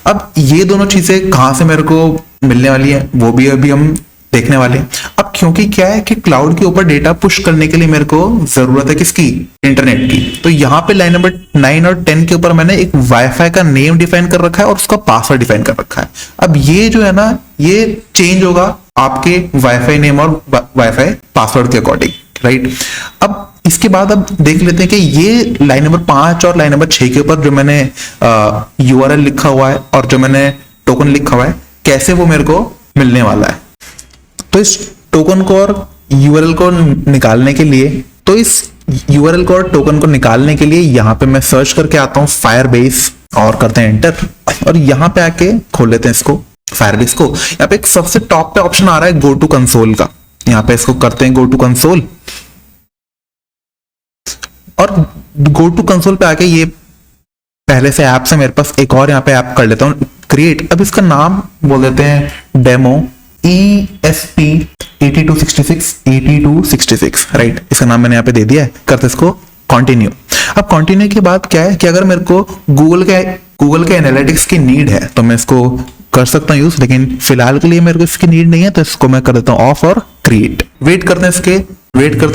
अब ये दोनों चीजें कहां से मेरे को मिलने वाली है वो भी अभी हम देखने वाले हैं। अब क्योंकि क्या है कि क्लाउड के ऊपर डेटा पुश करने के लिए मेरे को जरूरत है किसकी, इंटरनेट की। तो यहाँ पे लाइन नंबर 9 और 10 के ऊपर मैंने एक वाईफाई का नेम डिफाइन कर रखा है और उसका पासवर्ड डिफाइन कर रखा है। अब ये जो है ना ये चेंज होगा आपके वाईफाई नेम और वाईफाई पासवर्ड के अकॉर्डिंग, राइट। अब इसके बाद अब देख लेते हैं कि ये लाइन नंबर 5 और लाइन नंबर 6 के ऊपर जो मैंने URL लिखा हुआ है और जो मैंने टोकन लिखा हुआ है कैसे वो मेरे को मिलने वाला है। तो इस टोकन को और URL को निकालने के लिए, तो इस URL को और टोकन को निकालने के लिए यहाँ पे मैं सर्च करके आता हूँ फायरबेस और करते हैं एंटर, और यहाँ पे आके खोल लेते हैं इसको फायरबेस को। यहाँ पे एक सबसे टॉप पे ऑप्शन आ रहा है गो टू कंसोल का, यहाँ पे इसको करते हैं गो टू कंसोल, और गो टू कंसोल पे आके ये पहले से ऐप से मेरे पास एक और यहाँ पे ऐप कर लेता हूँ क्रिएट। अब इसका नाम बोल देते हैं डेमो ESP8266, राइट। इसका नाम मैंने यहाँ पे दे दिया है, करते इसको कंटिन्यू। अब कंटिन्यू के बाद क्या है कि अगर मेरे को गूगल के एनालिटिक्स की नीड है तो मैं इसको कर सकता हूँ यूज, लेकिन फिलहाल के लिए मेरे को इसकी नीड नहीं है, तो इसको मैं कर देता हूँ ऑफ और क्रिएट। वेट करते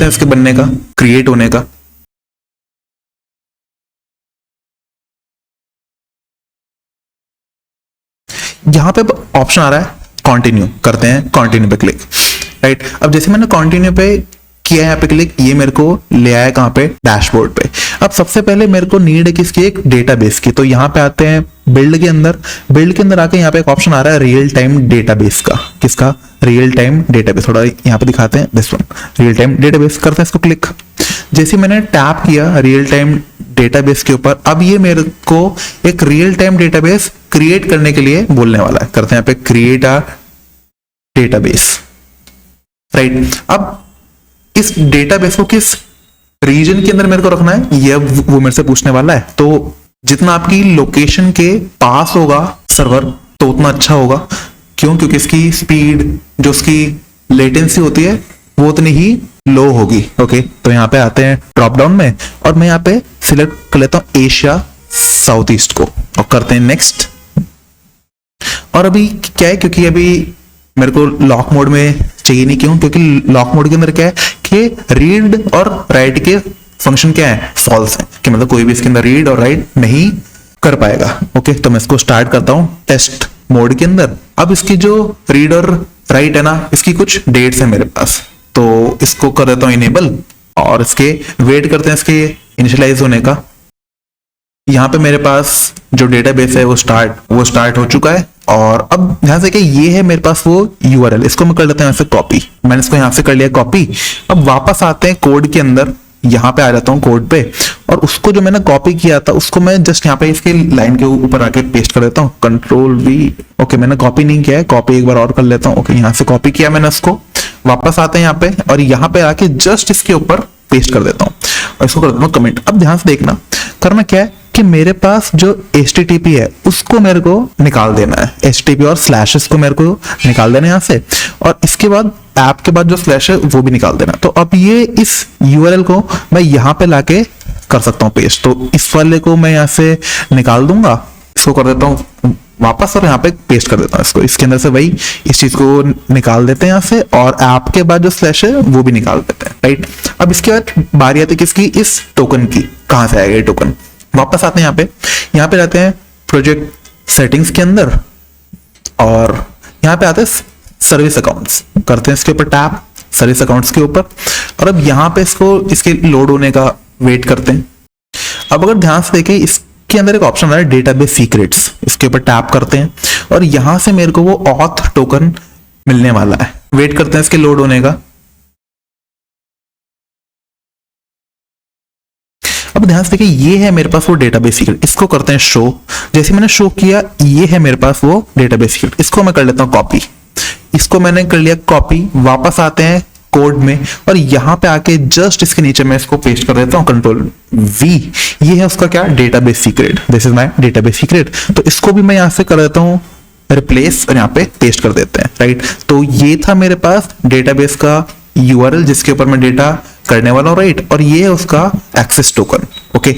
हैं इसके बनने का, क्रिएट होने का। यहां पे ऑप्शन आ रहा है कंटिन्यू, करते हैं कंटिन्यू पे क्लिक, राइट। अब जैसे मैंने कंटिन्यू पे किया यहाँ पे क्लिक, ये मेरे को ले आया कहां पे, डैशबोर्ड पे। अब सबसे पहले मेरे को नीड है किसकी, एक डेटाबेस की। तो यहाँ पे आते हैं बिल्ड के अंदर आके यहाँ पे एक ऑप्शन आ रहा है रियल टाइम डेटाबेस का। किसका, रियल टाइम डेटाबेस। थोड़ा यहाँ पे दिखाते हैं, this one real time database. करते हैं इसको क्लिक। जैसे मैंने टैप किया रियल टाइम डेटाबेस के ऊपर, अब ये मेरे को एक रियल टाइम डेटाबेस क्रिएट करने के लिए बोलने वाला है। करते हैं यहाँ पे क्रिएट अ डेटाबेस, राइट। अब इस डेटाबेस को किस रीजन के अंदर मेरे को रखना है, ये वो मेरे से पूछने वाला है। तो जितना आपकी लोकेशन के पास होगा सर्वर तो उतना अच्छा होगा। क्यों, क्योंकि इसकी स्पीड, जो उसकी लेटेंसी होती है वो उतनी ही लो होगी। ओके, तो यहाँ पे आते हैं ड्रॉप डाउन में और मैं यहाँ पे सिलेक्ट कर लेता हूँ एशिया साउथ ईस्ट को और करते हैं नेक्स्ट। और अभी क्या है, क्योंकि अभी मेरे को लॉक मोड में चाहिए नहीं, क्यों? क्योंकि लॉक मोड के अंदर क्या है कि रीड और राइट के फंक्शन क्या है, फॉल्स है, कि मतलब कोई भी इसके अंदर रीड और राइट नहीं कर पाएगा। ओके, तो मैं इसको स्टार्ट करता हूं टेस्ट मोड के अंदर। अब इसकी जो रीड और राइट है ना, इसकी कुछ डेट्स है मेरे पास, तो इसको कर देता हूं इनेबल और इसके वेट करते हैं इसके इनिशियलाइज होने का। यहाँ पे मेरे पास जो डेटाबेस है वो स्टार्ट हो चुका है। और अब ध्यान से कि ये है मेरे पास वो यूआरएल, इसको मैं कर लेता हूँ यहाँ से कॉपी। मैंने इसको यहाँ से कर लिया कॉपी। अब वापस आते हैं कोड के अंदर, यहाँ पे आ जाता हूँ कोड पे और उसको जो मैंने कॉपी किया था उसको मैं जस्ट यहाँ पे इसके लाइन के ऊपर आके पेस्ट कर देता हूँ, कंट्रोल वी। ओके, मैंने कॉपी नहीं किया है, कॉपी एक बार और कर लेता हूँ। ओके, यहाँ से कॉपी किया मैंने उसको, वापस आते हैं यहाँ पे और यहाँ पे आके जस्ट इसके ऊपर पेस्ट कर देता हूँ और इसको कर देता हूँ कमेंट। अब ध्यान से देखना, करना क्या है कि मेरे पास जो HTTP है उसको मेरे को निकाल देना है, HTTP और स्लैशेस को मेरे को निकाल देना है यहाँ से, और इसके बाद ऐप के बाद जो स्लैश है वो भी निकाल देना। तो अब ये इस URL को मैं यहाँ पे लाके कर सकता हूँ पेस्ट। तो इस वाले को मैं यहाँ से निकाल दूंगा, इसको कर देता हूँ वापस और यहाँ पे पेस्ट कर देता हूँ इसको। इसके अंदर से वही इस चीज को निकाल देते हैं यहाँ से और ऐप के बाद जो स्लैश है वो भी निकाल देते हैं, राइट। अब इसके बाद बारी आती है किसकी, इस टोकन की, कहाँ से आएगा ये टोकन। वापस आते हैं यहाँ पे जाते हैं प्रोजेक्ट सेटिंग्स के अंदर और यहाँ पे आते हैं सर्विस अकाउंट्स, करते हैं इसके ऊपर टैप सर्विस अकाउंट्स के ऊपर और अब यहाँ पे इसके लोड होने का वेट करते हैं। अब अगर ध्यान से देखें इसके अंदर एक ऑप्शन है डेटाबेस सीक्रेट्स, इसके ऊपर टैप करते हैं और यहाँ से मेरे को वो ऑथ टोकन मिलने वाला है। वेट करते हैं इसके लोड होने का। अब ध्यान से देखिए ये है मेरे पास वो डेटाबेस सीक्रेट, इसको करते हैं शो। जैसे मैंने शो किया ये है मेरे पास वो डेटाबेस सीक्रेट, इसको मैं कर लेता हूँ कॉपी। इसको मैंने कर लिया कॉपी, वापस आते हैं कोड में और यहाँ पे आके जस्ट इसके नीचे मैं इसको पेस्ट कर देता हूँ कंट्रोल वी। ये है उसका क्या, database secret, this is my database secret. तो इसको भी मैं यहाँ से कर देता हूँ रिप्लेस और यहाँ पे पेस्ट कर देते हैं, राइट। तो ये था मेरे पास डेटाबेस का URL जिसके ऊपर मैं डेटा करने वाला हूँ, राइट। और ये है उसका एक्सेस टोकन। ओके,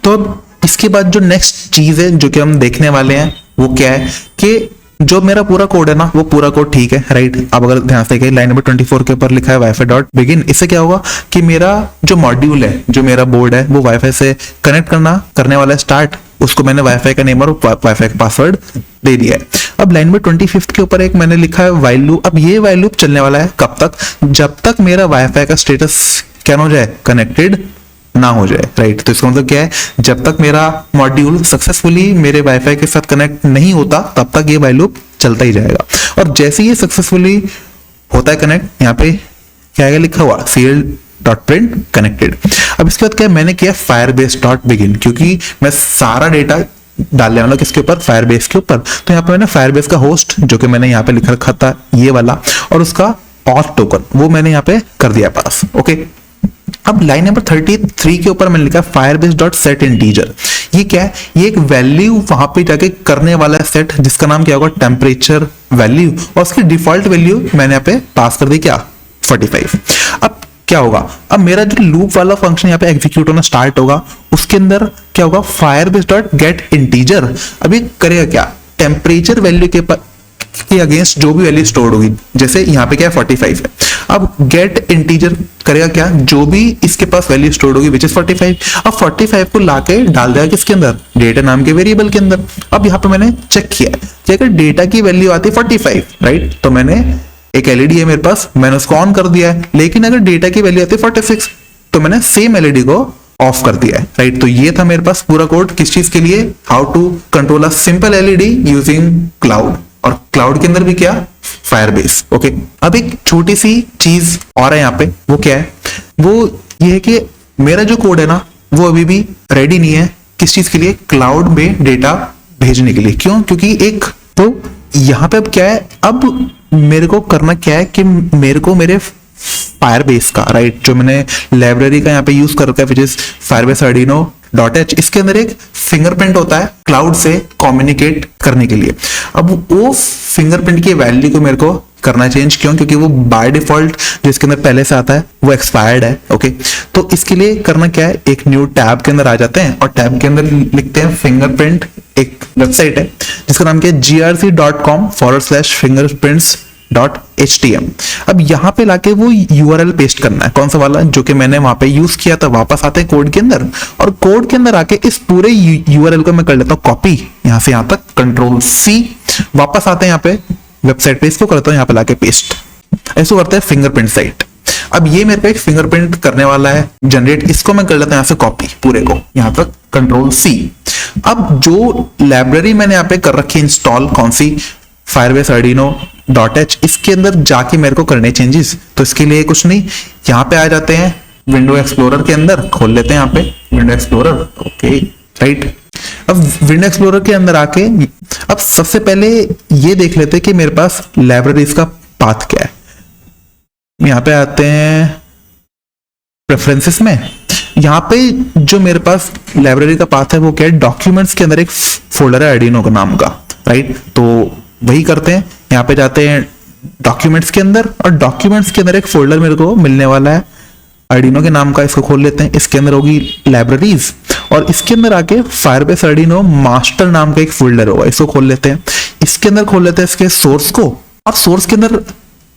तो अब इसके बाद जो नेक्स्ट चीज है जो कि हम देखने वाले हैं वो क्या है कि जो मेरा पूरा कोड है ना वो पूरा कोड ठीक है, राइट। अब अगर ध्यान से देखिए लाइन नंबर 24 के ऊपर लिखा है wi-fi.begin, इससे क्या होगा कि मेरा जो मॉड्यूल है, जो मेरा बोर्ड है वो वाईफाई से कनेक्ट करने वाला है स्टार्ट, उसको मैंने वाईफाई का नेम और वाईफाई का पासवर्ड दे दिया है। अब लाइन में 25 के ऊपर एक मैंने लिखा है वाइल लूप। अब ये वाइल लूप चलने वाला है कब तक, जब तक मेरा वाईफाई का स्टेटस क्या हो जाए, कनेक्टेड ना हो जाए, राइट। तो इसका मतलब क्या है, जब तक मेरा मॉड्यूल सक्सेसफुली मेरे वाईफाई के साथ कनेक्ट नहीं होता तब तक ये वाइल लूप चलता ही जाएगा। और जैसे ये सक्सेसफुली होता है कनेक्ट, यहाँ पे क्या है लिखा हुआ cl.print connected। अब इसके बाद क्या है, मैंने किया firebase.begin, क्योंकि मैं सारा डेटा डालने वाला किसके ऊपर, फायरबेस के ऊपर। तो यहाँ पे मैंने फायरबेस का होस्ट जो कि मैंने यहाँ पे लिख रखा था ये वाला, और उसका ऑथ टोकन वो मैंने यहाँ पे कर दिया पास। ओके, अब लाइन नंबर 33 के ऊपर मैंने लिखा firebase.set integer। ये क्या है, ये एक वैल्यू वहां पे जाके करने वाला है सेट, जिसका नाम क्या होगा, टेम्परेचर वैल्यू, और उसकी डिफॉल्ट वैल्यू मैंने यहाँ पे पास कर दी क्या, 45। अब क्या होगा, अब मेरा जो लूप वाला फंक्शन यहाँ पे एग्जीक्यूट होना स्टार्ट होगा, उसके अंदर क्या होगा, firebase.get integer। अब ये करेगा क्या, टेम्परेचर वैल्यू के अगेंस्ट जो भी वैल्यू स्टोर होगी, जैसे यहाँ पे क्या है 45 है, अब गेट इंटीजर करेगा क्या, जो भी इसके पास वैल्यू स्टोर होगी विच इज 45, अब 45 को लाके डाल देगा किसके अंदर, डेटा नाम के वेरिएबल के अंदर। अब यहाँ पे मैंने चेक किया कि अगर डेटा की वैल्यू आती है 45, राइट, तो मैंने एक एलईडी है मेरे पास, मैंने उसको ऑन कर दिया है। लेकिन अगर डेटा की वैल्यू आती है 46 तो मैंने सेम एलईडी को ऑफ कर दिया है, राइट। तो ये था मेरे पास पूरा कोड किस चीज के लिए, how to control a simple LED using cloud, और क्लाउड के अंदर भी क्या, फायरबेस। ओके, अब एक छोटी सी चीज और है यहाँ पे, वो क्या है, वो ये है कि मेरा जो कोड है ना वो अभी भी रेडी नहीं है किस चीज के लिए, क्लाउड में डेटा भेजने के लिए। क्यों, क्योंकि एक तो यहाँ पे अब क्या है, अब मेरे को करना क्या है कि मेरे को मेरे फायरबेस का, राइट, जो मैंने लाइब्रेरी का यहाँ पे यूज कर रखा है which is Firebase Arduino .h इसके अंदर एक फिंगरप्रिंट होता है क्लाउड से कम्युनिकेट करने के लिए। अब वो फिंगरप्रिंट की वैल्यू को मेरे को करना चेंज, क्यों? क्योंकि वो बाय डिफॉल्ट जो इसके अंदर पहले से आता है वो एक्सपायर्ड है। ओके, तो इसके लिए करना क्या है, एक न्यू टैब के अंदर आ जाते हैं और टैब के अंदर लिखते हैं फिंगरप्रिंट। एक वेबसाइट है जिसका नाम क्या है grc.com/fingerprints.htm। अब यहाँ पे लाके वो URL पेस्ट करना है, कौन सा वाला, जो कि मैंने वहां पे यूज किया था। वापस आते हैं कोड के अंदर और कोड के अंदर आके इस पूरे URL को मैं कर लेता हूँ कॉपी, यहां से यहां तक Ctrl+C। वापस आते हैं यहाँ पे वेबसाइट पे, इसको करता हूँ यहाँ पे लाके पेस्ट। ऐसा करते हैं फिंगरप्रिंट साइट। अब ये मेरे को एक फिंगरप्रिंट करने वाला है जनरेट, इसको मैं कर लेता हूँ यहाँ से कॉपी पूरे को, यहाँ तक Ctrl+C। अब जो लाइब्रेरी मैंने यहाँ पे कर रखी है इंस्टॉल, कौन सी, Firebase Arduino.h, इसके अंदर जाके मेरे को करने चेंजेस। तो इसके लिए कुछ नहीं, यहाँ पे आ जाते हैं विंडो एक्सप्लोरर के अंदर, खोल लेते हैं यहाँ पे विंडो एक्सप्लोरर। ओके राइट, अब विंडो एक्सप्लोरर के अंदर आके अब सबसे पहले ये देख लेते हैं कि मेरे पास लाइब्रेरीज का पाथ क्या है। यहाँ पे आते हैं प्रेफरेंसेस में, यहाँ पे जो मेरे पास लाइब्रेरी का पाथ है वो क्या है, डॉक्यूमेंट्स के अंदर एक फोल्डर है Arduino का नाम का, राइट। तो वही करते हैं, यहाँ पे जाते हैं डॉक्यूमेंट्स के अंदर और डॉक्यूमेंट्स के अंदर एक फोल्डर मेरे को मिलने वाला है Arduino के नाम का, इसको खोल लेते हैं। इसके अंदर होगी लाइब्रेरीज और इसके अंदर आके Firebase Arduino मास्टर नाम का एक फोल्डर होगा, इसको खोल लेते हैं। इसके अंदर खोल लेते हैं इसके सोर्स को और सोर्स के अंदर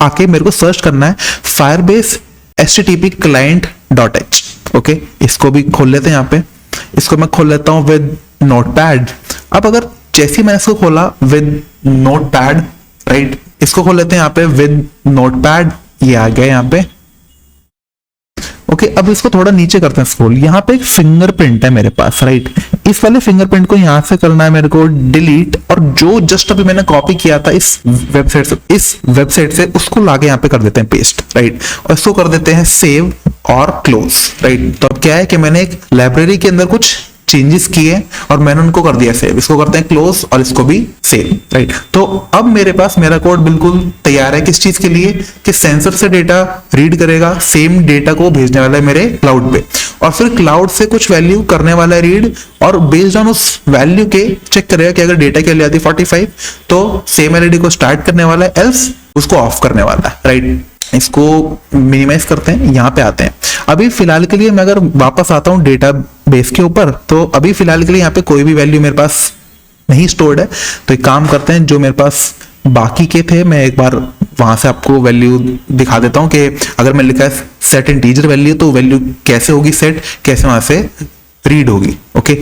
आके मेरे को सर्च करना है Firebase HTTP client.h। ओके, इसको भी खोल लेते हैं यहाँ पे। इसको मैं खोल लेता हूँ विद नोटपैड। अब अगर जैसे ही मैंने इसको खोला विद नोटपैड, राइट, इसको खोल लेते हैं यहाँ पे विद नोटपैड, ये आ गया यहाँ पे। ओके, अब इसको थोड़ा नीचे करते हैं स्क्रॉल, यहाँ पे एक फिंगरप्रिंट है मेरे पास, राइट। इस वाले फिंगरप्रिंट को यहाँ से करना है मेरे को डिलीट, और जो जस्ट अभी मैंने कॉपी किया था इस वेबसाइट से उसको लाके यहाँ पे कर देते हैं पेस्ट, राइट, और इसको कर देते हैं सेव और क्लोज, राइट। तो अब क्या है कि मैंने एक लाइब्रेरी के अंदर कुछ चेंजेस किए और मैंने उनको कर दिया सेव, इसको करते हैं क्लोज और इसको भी सेव, राइट। तो अब मेरे पास मेरा कोड बिल्कुल तैयार है, किस चीज के लिए, कि सेंसर से डेटा रीड करेगा, सेम डेटा को भेजने वाला है मेरे क्लाउड पे, और फिर क्लाउड से कुछ वैल्यू करने वाला है रीड, और बेस्ड ऑन उस वैल्यू के चेक करेगा कि अगर डेटा की वैल्यू आती है 45 तो सेम एलईडी को स्टार्ट करने वाला है, एल्स उसको ऑफ करने वाला है, राइट। इसको मिनिमाइज करते हैं, यहाँ पे आते हैं। अभी फिलहाल के लिए मैं अगर वापस आता हूँ डेटा बेस के ऊपर, तो अभी फिलहाल के लिए यहाँ पे कोई भी वैल्यू मेरे पास नहीं स्टोर्ड है। तो एक काम करते हैं, जो मेरे पास बाकी के थे मैं एक बार वहां से आपको वैल्यू दिखा देता हूँ कि अगर मैं लिखा है सेट इंटीजर वैल्यू, तो वैल्यू कैसे होगी सेट, कैसे वहां से रीड होगी। ओके,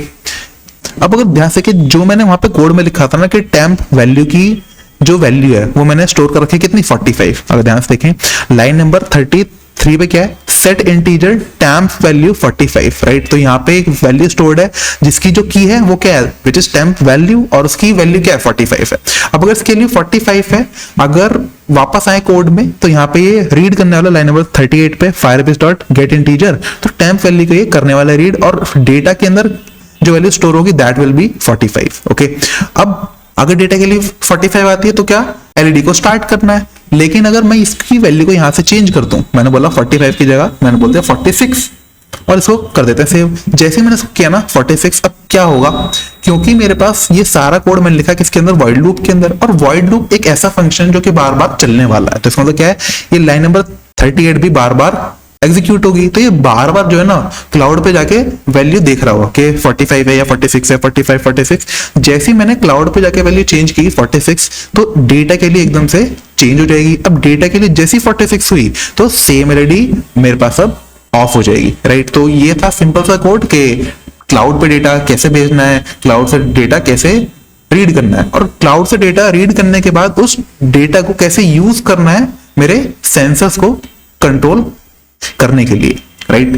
अब अगर ध्यान से कि जो मैंने वहां पे कोड में लिखा था ना कि टेम्प वैल्यू की जो वैल्यू है वो मैंने स्टोर कर रखी है कितनी, 45। अगर ध्यान से देखें लाइन नंबर 33 पे क्या है, set integer temp value 45, right. तो यहाँ पे एक वैल्यू स्टोर्ड है जिसकी जो की है वो क्या है, विच इज टेम्प वैल्यू, और उसकी वैल्यू क्या है 45 है। अब अगर इसके लिए 45 है, अगर वापस आए कोड में तो यहाँ पे ये रीड करने वाला लाइन नंबर 38 पे firebase.getInteger, तो टेम्प वैल्यू को ये करने वाला रीड, और डेटा के अंदर जो वैल्यू स्टोर होगी दैट विल बी 45। ओके, अब अगर डेटा के लिए 45 आती है तो क्या, एलईडी को स्टार्ट करना है। लेकिन अगर मैं इसकी वैल्यू को यहां से चेंज कर दूं, मैंने बोला 45 की जगह मैंने बोल दिया 46, और इसको कर देते हैं सेव। जैसे मैंने इसको किया ना 46, अब क्या होगा, क्योंकि मेरे पास ये सारा कोड मैंने लिखा किसके अंदर, वॉइड लूप के अंदर, और वॉइड लूप एक ऐसा फंक्शन जो कि बार बार चलने वाला है। तो इसका मतलब क्या है, ये लाइन नंबर 38 भी बार बार एग्जीक्यूट होगी, तो ये बार बार जो है ना क्लाउड पे जाके वैल्यू देख रहा होगा कि 45 है या 46 है, 45 46। जैसे ही मैंने क्लाउड पे जाके वैल्यू चेंज की 46, तो डेटा के लिए एकदम से चेंज हो जाएगी। अब डेटा के लिए जैसी 46 हुई तो सेम एलईडी मेरे पास अब ऑफ हो जाएगी, राइट। तो ये था सिंपल सा कोड के क्लाउड पे डेटा कैसे भेजना है, क्लाउड से डेटा कैसे रीड करना है, और क्लाउड से डेटा रीड करने के बाद उस डेटा को कैसे यूज करना है मेरे सेंसर्स को कंट्रोल करने के लिए, राइट।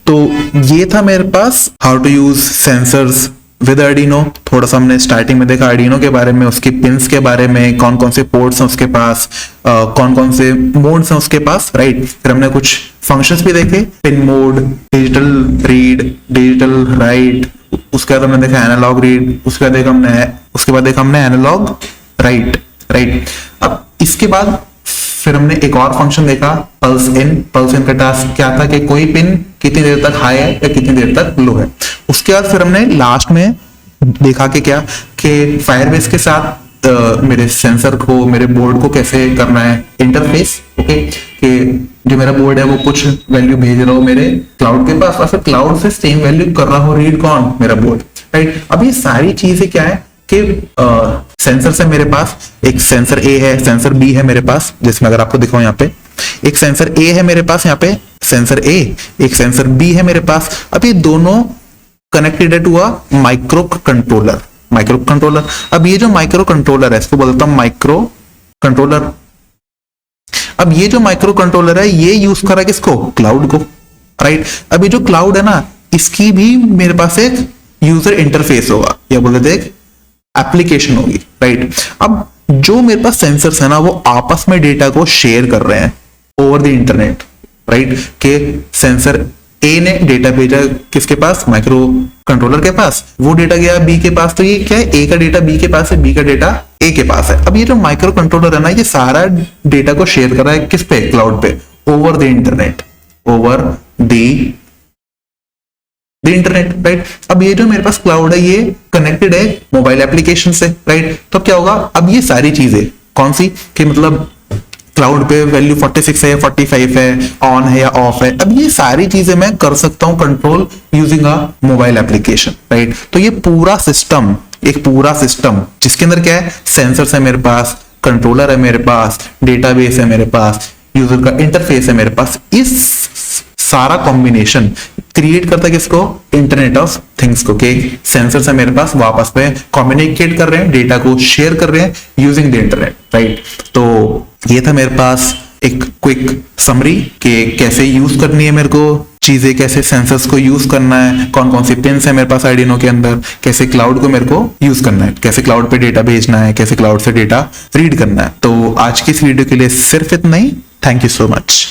तो ये था मेरे पास how to use sensors with Arduino। थोड़ा सा हमने स्टार्टिंग में देखा Arduino के बारे में, उसकी पिंस के बारे में, कौन कौन से पोर्ट्स हैं उसके पास, कौन कौन से मोड्स हैं उसके पास, राइट। फिर हमने कुछ फंक्शंस भी देखे, pin mode, digital read, digital right, उसके बाद हमने देखा एनालॉग रीड, उसके बाद देखा हमने एनालॉग राइट, राइट। अब इसके बाद फिर हमने एक और फंक्शन देखा पल्स इन। पल्स इन का टास्क क्या था कि कोई पिन कितनी देर तक हाई है या कितनी देर तक लो है। उसके बाद फिर हमने लास्ट में देखा कि क्या कि फायरबेस के साथ मेरे सेंसर को, मेरे बोर्ड को कैसे करना है इंटरफेस। ओके, कि जो मेरा बोर्ड है वो कुछ वैल्यू भेज रहा हो मेरे क्लाउड के पास और फिर क्लाउड से सेम वैल्यू कर रहा हो रीड कौन, मेरा बोर्ड, राइट। अब ये सारी चीजें क्या है कि सेंसर से मेरे पास एक सेंसर ए है, सेंसर बी है मेरे पास, जिसमें अगर आपको दिखाऊं यहाँ पे एक सेंसर ए है मेरे पास, यहाँ पे सेंसर ए, एक सेंसर बी है मेरे पास। अब ये दोनों कनेक्टेड है to a microcontroller. Microcontroller, अब ये जो माइक्रो कंट्रोलर है इसको बोलता हूं माइक्रो कंट्रोलर। अब ये जो माइक्रो कंट्रोलर है ये यूज कर रहा है किसको, क्लाउड को, राइट। अब ये जो क्लाउड है ना इसकी भी मेरे पास एक यूजर इंटरफेस होगा या बोले थे एक एप्लीकेशन होगी, राइट। अब जो मेरे पास सेंसर्स है ना वो आपस में डेटा को शेयर कर रहे हैं ओवर द इंटरनेट, राइट। के सेंसर ए ने डेटा भेजा किसके पास, माइक्रो कंट्रोलर के पास, वो डेटा गया बी के पास, तो ये क्या है, ए का डेटा बी के पास है, बी का डेटा ए के पास है। अब ये जो माइक्रो कंट्रोलर है ना ये सारा डेटा को शेयर कर रहा है किस पे, क्लाउड पे, over the internet, over the internet, right. अब ये जो मेरे पास क्लाउड है ये कनेक्टेड है मोबाइल एप्लीकेशन से, राइट। तो क्या होगा, अब ये सारी चीजें कौन सी कि मतलब क्लाउड पे वैल्यू 46 है, 45 है, ऑन है या ऑफ है, अब ये सारी चीजें मैं कर सकता हूं control using a mobile application, right. तो ये पूरा सिस्टम, एक पूरा सिस्टम जिसके अंदर क्या है, सेंसर्स है मेरे पास, कंट्रोलर है मेरे पास, डेटाबेस है मेरे पास, यूजर का इंटरफेस है मेरे पास, इस सारा कॉम्बिनेशन क्रिएट करता है किसको, इंटरनेट ऑफ थिंग्स को। के सेंसर्स है मेरे पास, वो आपस में कम्युनिकेट कर रहे हैं, डेटा को शेयर कर रहे हैं यूजिंग द इंटरनेट, राइट। तो ये था मेरे पास एक क्विक समरी कि कैसे यूज करनी है मेरे को चीजें, कैसे सेंसर्स को यूज करना है, कौन कौन सी पिन्स है मेरे पास आर्डिनो के अंदर, कैसे क्लाउड को मेरे को यूज करना है, कैसे क्लाउड पे डेटा भेजना है, कैसे क्लाउड से डेटा रीड करना है। तो आज की इस वीडियो के लिए सिर्फ इतना ही। Thank you so much.